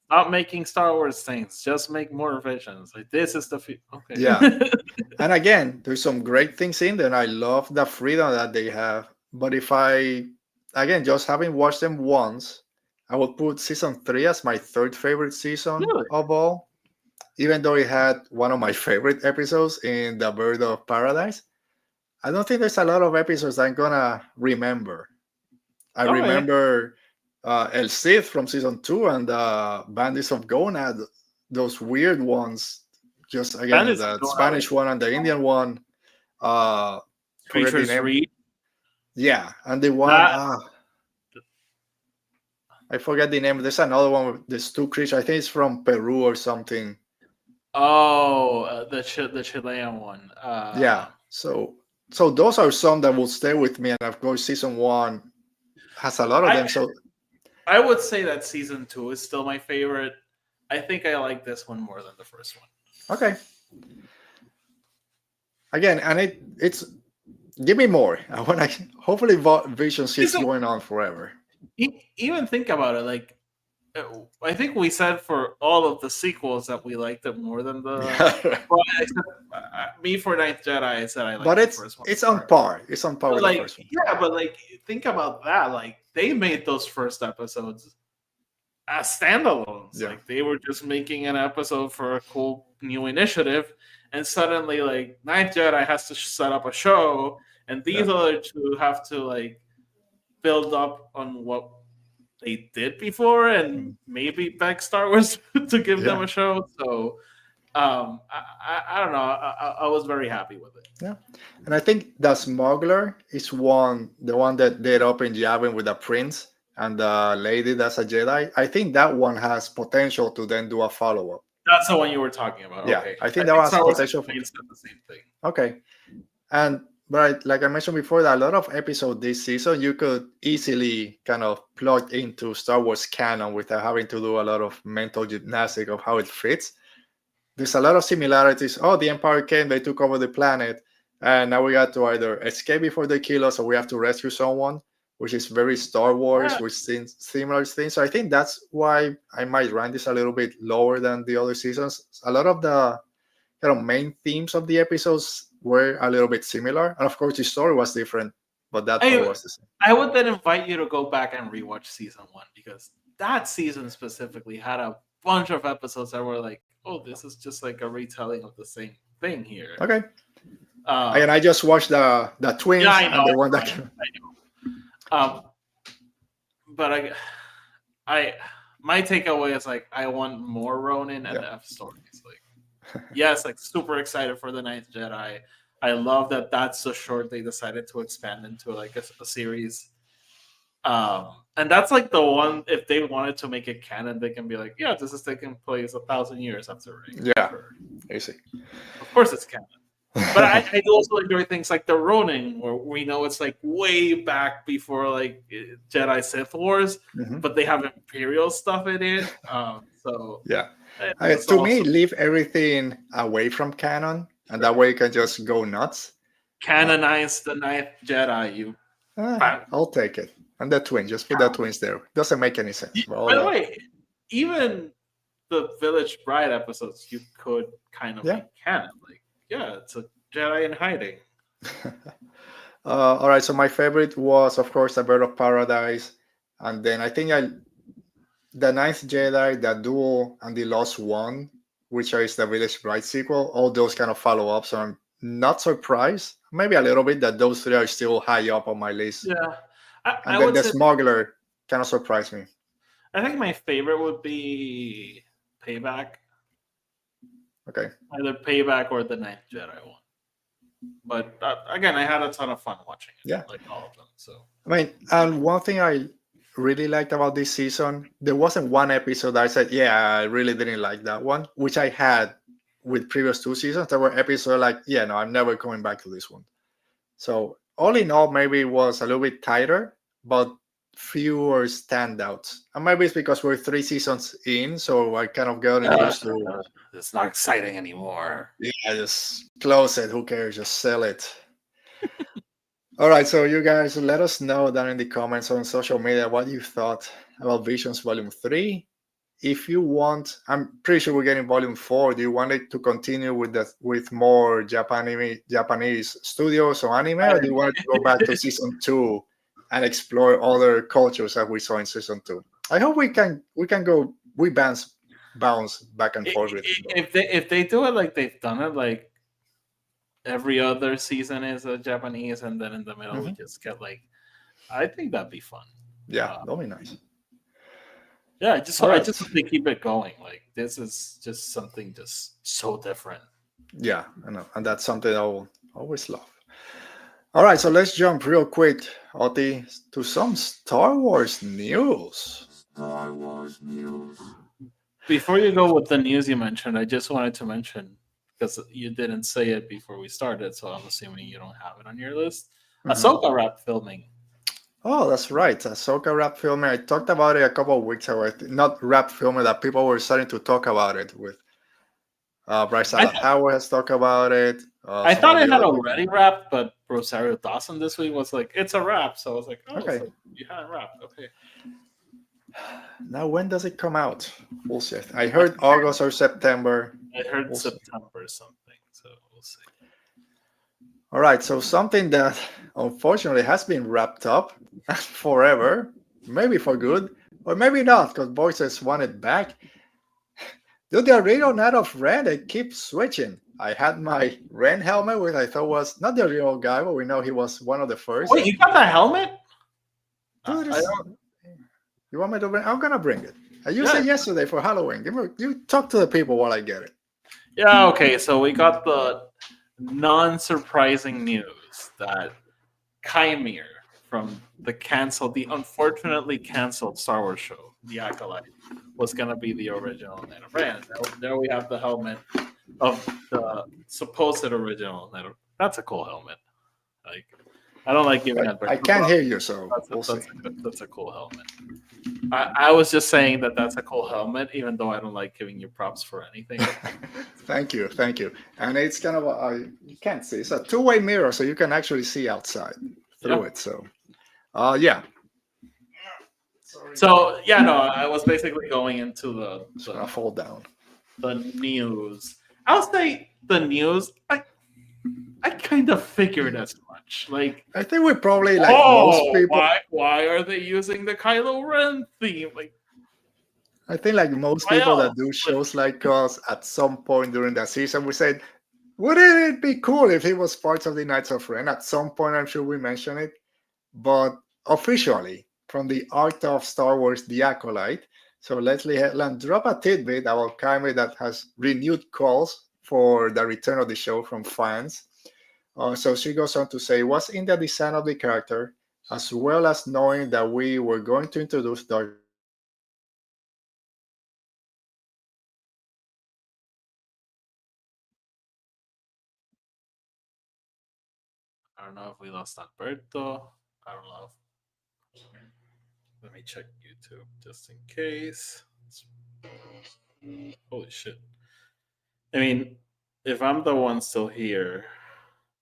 Stop making Star Wars things. Just make more Visions. Like this is the okay. Yeah. And again, there's some great things in there. And I love the freedom that they have. But if just having watched them once, I would put Season 3 as my third favorite season of all. Even though it had one of my favorite episodes in The Bird of Paradise. I don't think there's a lot of episodes I'm gonna remember. I remember El Cid from Season 2 and Bandits of Gonad, those weird ones. Just again, the Spanish one and the Indian one. Creatures Read. Yeah, and the one I forget the name. There's another one with these two creatures. I think it's from Peru or something. Oh, the Chilean one. Yeah. So those are some that will stay with me, and of course, Season 1 has a lot of them. So I would say that Season 2 is still my favorite. I think I like this one more than the first one. Okay. Again, and it's give me more. I want to hopefully Visions keeps going on forever. Even think about it, like I think we said for all of the sequels that we liked it more than the. Me for Ninth Jedi, I said I liked the first one. It's on par. It's on par with the first one. Yeah, but like think about that. Like they made those first episodes as standalones. Yeah. Like they were just making an episode for a cool new initiative, and suddenly like Ninth Jedi has to set up a show, and these other two have to like build up on what they did before and maybe beg Star Wars to give them a show. So I don't know. I was very happy with it. Yeah, and I think the smuggler is the one that did open Yavin with the prince and the lady that's a Jedi. I think that one has potential to then do a follow up. That's the one you were talking about. Yeah, Okay, I think that has Star Wars potential. Explained said the same thing. Okay, and but like I mentioned before, that a lot of episodes this season you could easily kind of plug into Star Wars canon without having to do a lot of mental gymnastics of how it fits. There's a lot of similarities. Oh, the Empire came, they took over the planet, and now we got to either escape before they kill us or we have to rescue someone, which is very Star Wars, which seems similar things. So I think that's why I might rank this a little bit lower than the other seasons. A lot of the main themes of the episodes were a little bit similar, and of course the story was different, but that part was the same. I would then invite you to go back and rewatch season 1 because that season specifically had a bunch of episodes that were like, oh, this is just like a retelling of the same thing here. Okay. And I just watched the twins and the one that. I know. But my takeaway is like I want more Ronin and F stories. Like, yes, like super excited for the Ninth Jedi. I love that that's so short. They decided to expand into like a series. And that's like the one, if they wanted to make it canon, they can be like, yeah, this is taking place 1,000 years after Ring. Yeah, easy. Of course it's canon. But I do also enjoy things like the Ronin, where we know it's like way back before like Jedi Sith Wars, but they have Imperial stuff in it. So yeah, to me, leave everything away from canon, and that way you can just go nuts. Canonize the Ninth Jedi. I'll take it. And the twins, just put the twins there. Doesn't make any sense. By the way, even the Village Bride episodes, you could kind of make canon. Like, yeah, it's a Jedi in hiding. All right, so my favorite was, of course, The Bird of Paradise. And then I think the Ninth Jedi, the Duel, and the Lost One, which is the Village Bride sequel, all those kind of follow-ups. So I'm not surprised, maybe a little bit, that those three are still high up on my list. Yeah. And then the Smuggler kind of surprised me. I think my favorite would be Payback. Okay. Either Payback or the Ninth Jedi one. But again, I had a ton of fun watching it. Yeah. Like all of them. So I mean, and one thing I really liked about this season, there wasn't one episode that I said, yeah, I really didn't like that one, which I had with previous 2 seasons. There were episodes like, yeah, no, I'm never coming back to this one. So all in all, maybe it was a little bit tighter, but fewer standouts. And maybe it's because we're 3 seasons in, so I kind of got used to. It's not exciting anymore. Yeah, just close it. Who cares? Just sell it. All right, so you guys let us know down in the comments on social media what you thought about Visions Volume 3. If you want, I'm pretty sure we're getting Volume 4. Do you want it to continue with more Japanese studios or anime, or do you want it to go back to Season 2 and explore other cultures that we saw in Season 2? I hope we can go. We bounce back and forth with it. If they do it like they've done it, like every other season is a Japanese, and then in the middle we just get like, I think that'd be fun. Yeah, that'll be nice. Yeah, I just hope they keep it going. Like, this is just something just so different. Yeah, I know, and that's something I will always love. All right, so let's jump real quick, Oti, to some Star Wars news. Before you go with the news you mentioned, I just wanted to mention, because you didn't say it before we started, so I'm assuming you don't have it on your list. Ahsoka wrapped filming. Oh, that's right. Ahsoka wrapped filming. I talked about it a couple of weeks ago. Not wrapped filming, that people were starting to talk about it with Bryce Dallas Howard has talked about it. I thought it had already wrapped, but Rosario Dawson this week was like, it's a wrap. So I was like, oh, okay. So you hadn't wrapped. Okay. Now, when does it come out? We'll see. I heard August or September. I heard September or something. So we'll see. All right. So something that unfortunately has been wrapped up forever, maybe for good, or maybe not, because voices want it back. Dude, the original Knight of Ren, they keep switching. I had my Ren helmet, which I thought was not the real guy, but we know he was one of the first. Wait, you got the helmet? Dude, you want me to bring? I'm gonna bring it. I used it yesterday for Halloween. You talk to the people while I get it. Yeah, okay, so we got the non-surprising news that Qimir from the unfortunately canceled Star Wars show, The Acolyte, was gonna be the original Knight of Ren. There we have the helmet of the supposed original Knight of. That's a cool helmet. Like, I don't like giving I Alberto can't props. hear you, so we'll see. That's a cool helmet. I was just saying that that's a cool helmet, even though I don't like giving you props for anything. Thank you, thank you. And it's kind of you can't see. It's a two-way mirror, so you can actually see outside through Yeah. it. So, yeah. So yeah, no, I was basically going into It's gonna fall down. the news. I'll say the news. I kind of figured as much. Like, I think we probably like most people. why are they using the Kylo Ren theme? Like, I think like most why people that else? do shows like us at some point during the season, we said, wouldn't it be cool if he was part of the Knights of Ren? At some point, I'm sure we mentioned it. But officially, from the art of Star Wars, The Acolyte, so Leslie Headland dropped a tidbit about Kime that has renewed calls for the return of the show from fans. So she goes on to say, what's in the design of the character, as well as knowing that we were going to introduce Darth Vader into the show, we were able to make a decision to go with the Acolyte. I don't know if we lost Alberto. I don't know. Let me check YouTube just in case. Holy shit. I mean, if I'm the one still here,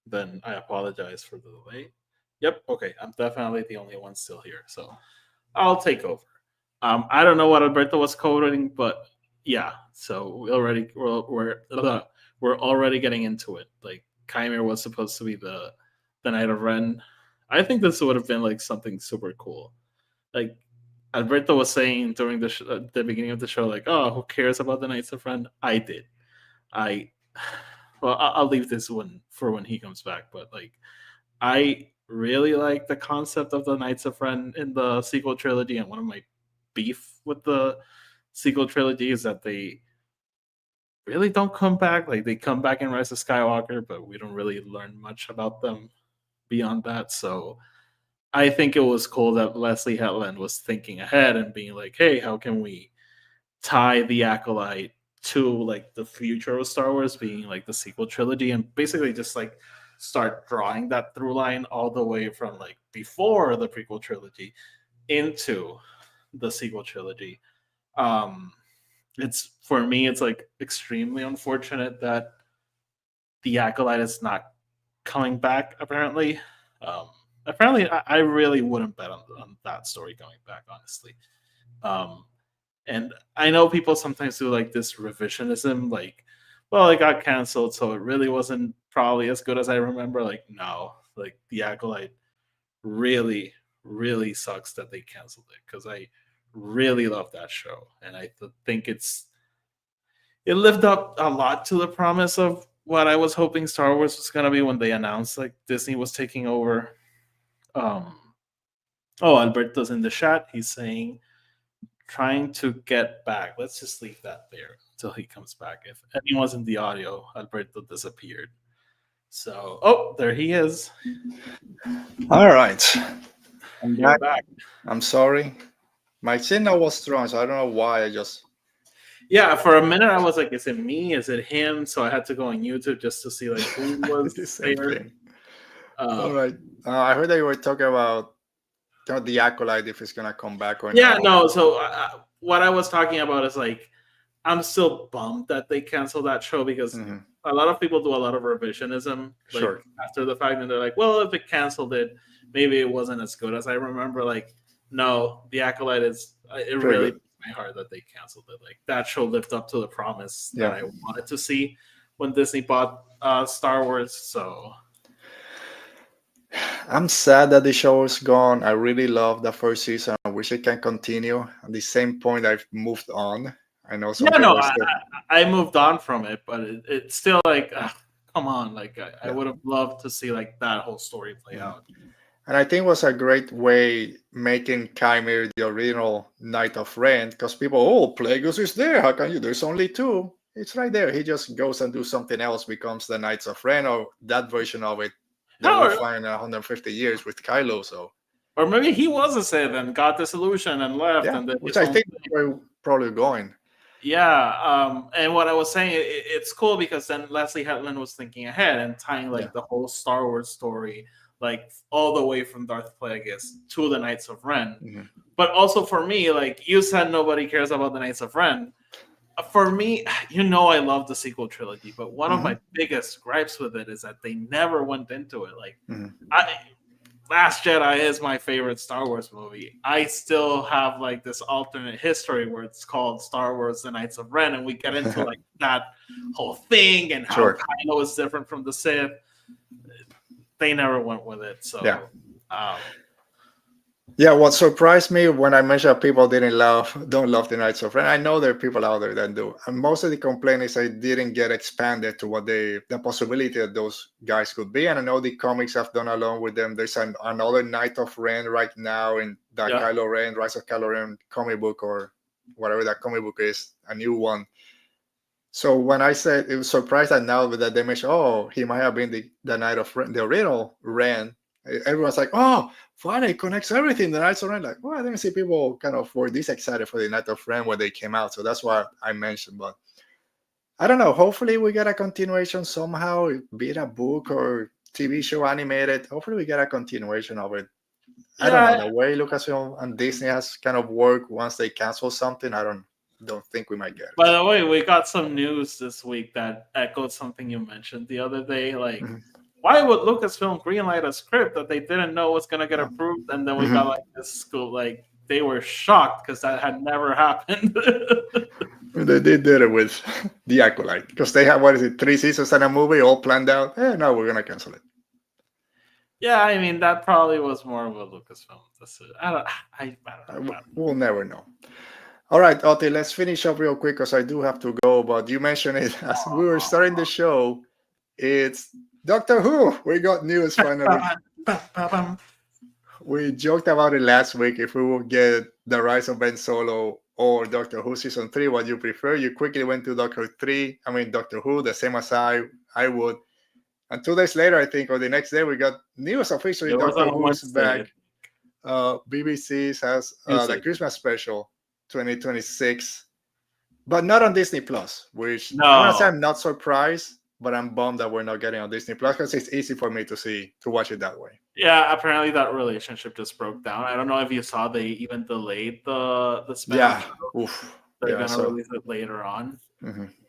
then I apologize for the delay. Yep, okay, I'm definitely the only one still here, so I'll take over. I don't know what Alberto was coding, but yeah, so we're already getting into it. Like, Kymir was supposed to be the Knight of Ren. I think this would have been like something super cool. Like, Alberto was saying during the beginning of the show, like, "Oh, who cares about the Knights of Ren?" I did. I well, I'll leave this one for when he comes back. But like, I really like the concept of the Knights of Ren in the sequel trilogy, and one of my beef with the sequel trilogy is that they really don't come back. Like, they come back in Rise of Skywalker, but we don't really learn much about them beyond that. So I think it was cool that Leslie Hetland was thinking ahead and being like, "Hey, how can we tie the Acolyte to like the future of Star Wars being like the sequel trilogy," and basically just like start drawing that through line all the way from like before the prequel trilogy into the sequel trilogy. Um it's for me it's like extremely unfortunate that the Acolyte is not coming back apparently. Apparently I really wouldn't bet on that story coming back, honestly. um And I know people sometimes do like this revisionism, like, well, it got canceled, so it really wasn't probably as good as I remember. Like, no, like the Acolyte really, really sucks that they canceled it because I really love that show, and I think it lived up a lot to the promise of what I was hoping Star Wars was gonna be when they announced like Disney was taking over. Um, oh, Alberto's in the chat. He's saying trying to get back. Let's just leave that there until he comes back. If anyone's in the audio, Alberto disappeared. So, oh, there he is. All right. You're back. I'm sorry. My signal was strong, so I don't know why. I just. Yeah, for a minute I was like, is it me? Is it him? So I had to go on YouTube just to see like who was the same there. thing. All right. I heard that you were talking about the Acolyte, if it's gonna come back or Yeah, not. no. So what I was talking about is like, I'm still bummed that they canceled that show because a lot of people do a lot of revisionism like Sure. after the fact, and they're like, well, if it canceled it, maybe it wasn't as good as I remember. Like, no, the Acolyte is it Pretty really good. breaks my heart that they canceled it. Like, that show lived up to the promise Yeah. that I wanted to see when Disney bought Star Wars. So I'm sad that the show is gone. I really love the first season. I wish it can continue. At the same point, I've moved on. I know some yeah, people no, are still. I moved on from it, but it's still like, come on, like I Yeah. would have loved to see like that whole story play out. And I think it was a great way making Qimir the original Knight of Ren, because people, oh, Plagueis is there. How can you? There's only two. it's right there. He just goes and do something else, becomes the Knights of Ren, or that version of it that we'll find in 150 years with Kylo. So, or maybe he was a Sith and got disillusioned and left, yeah, and then which I think we're probably going. Yeah, and what I was saying, it's cool because then Leslie Hetland was thinking ahead and tying like the whole Star Wars story, like all the way from Darth Plagueis to the Knights of Ren. Mm-hmm. But also for me, like you said, nobody cares about the Knights of Ren. For me, I love the sequel trilogy, but one of my biggest gripes with it is that they never went into it. Like, Last Jedi is my favorite Star Wars movie. I still have like this alternate history where it's called Star Wars: The Knights of Ren, and we get into like that whole thing and how Kylo is different from the Sith. They never went with it, so yeah. What surprised me when I mentioned people don't love the Knights of Ren. I know there are people out there that do, and most of the complaint is I didn't get expanded to what the possibility that those guys could be. And I know the comics have done along with them. There's another Knight of Ren right now in the Kylo Ren, Rise of Kylo Ren comic book, or whatever that comic book is, a new one. So when I said it was surprised that now that they mentioned, oh, he might have been the Knight of Ren, the original Ren. Everyone's like, oh, finally connects everything. The Knights of Ren, like, well, I didn't see people kind of were this excited for the Knight of Ren when they came out. So that's why I mentioned. But I don't know. Hopefully we get a continuation somehow, be it a book or TV show animated. Hopefully we get a continuation of it. I don't know. The way Lucasfilm and Disney has kind of worked once they cancel something, I don't think we might get it. By the way, we got some news this week that echoed something you mentioned the other day. Like, why would Lucasfilm greenlight a script that they didn't know was going to get approved? And then we got like this scoop, like they were shocked because that had never happened. They did it with the Acolyte because they have, 3 seasons and a movie all planned out. No, we're going to cancel it. Yeah, I mean, that probably was more of a Lucasfilm decision. I don't know. We'll never know. All right, Oti, let's finish up real quick because I do have to go. But you mentioned it as we were starting the show. It's Doctor Who. We got news finally. We joked about it last week if we would get The Rise of Ben Solo or Doctor Who Season 3, what you prefer. You quickly went to Doctor Who, the same as I would. And 2 days later, I think, or the next day, we got news officially. Doctor Who is back. BBC has the Christmas special 2026, but not on Disney Plus, which I'm gonna say I'm not surprised, but I'm bummed that we're not getting on Disney Plus because it's easy for me to watch it that way. Yeah, apparently that relationship just broke down. I don't know if you saw they even delayed the spin-off. Yeah, they're gonna release it later on.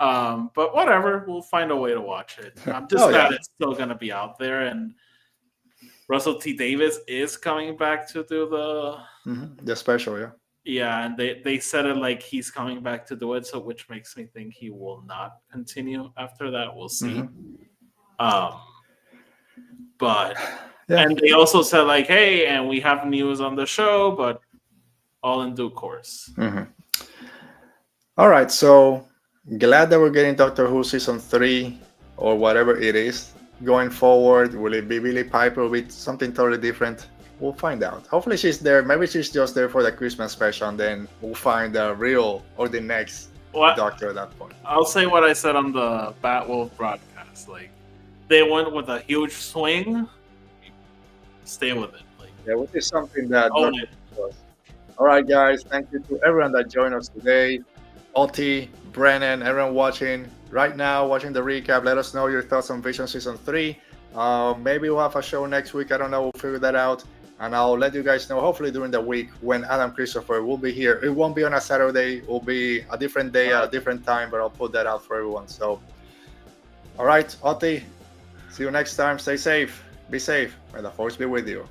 But whatever, we'll find a way to watch it. I'm just glad it's still gonna be out there, and Russell T Davies is coming back to do the special. Yeah, and they said it like he's coming back to do it, so which makes me think he will not continue after that. We'll see. But and they also said like, hey, and we have news on the show, but all in due course. All right, so glad that we're getting Doctor Who Season 3 or whatever it is going forward. Will it be Billie Piper? Will it be something totally different? We'll find out. Hopefully she's there. Maybe she's just there for the Christmas special, and then we'll find the real or the next Doctor at that point. I'll say what I said on the Batwolf broadcast. Like, they went with a huge swing. Stay with it. Which is something that own it. All right, guys. Thank you to everyone that joined us today. Oti, Brennan, everyone watching right now, watching the recap. Let us know your thoughts on Vision Season 3. Maybe we'll have a show next week. I don't know. We'll figure that out. And I'll let you guys know, hopefully during the week, when Adam Christopher will be here. It won't be on a Saturday. It will be a different day at a different time, but I'll put that out for everyone. So, all right, Oti, see you next time. Stay safe. Be safe. May the Force be with you.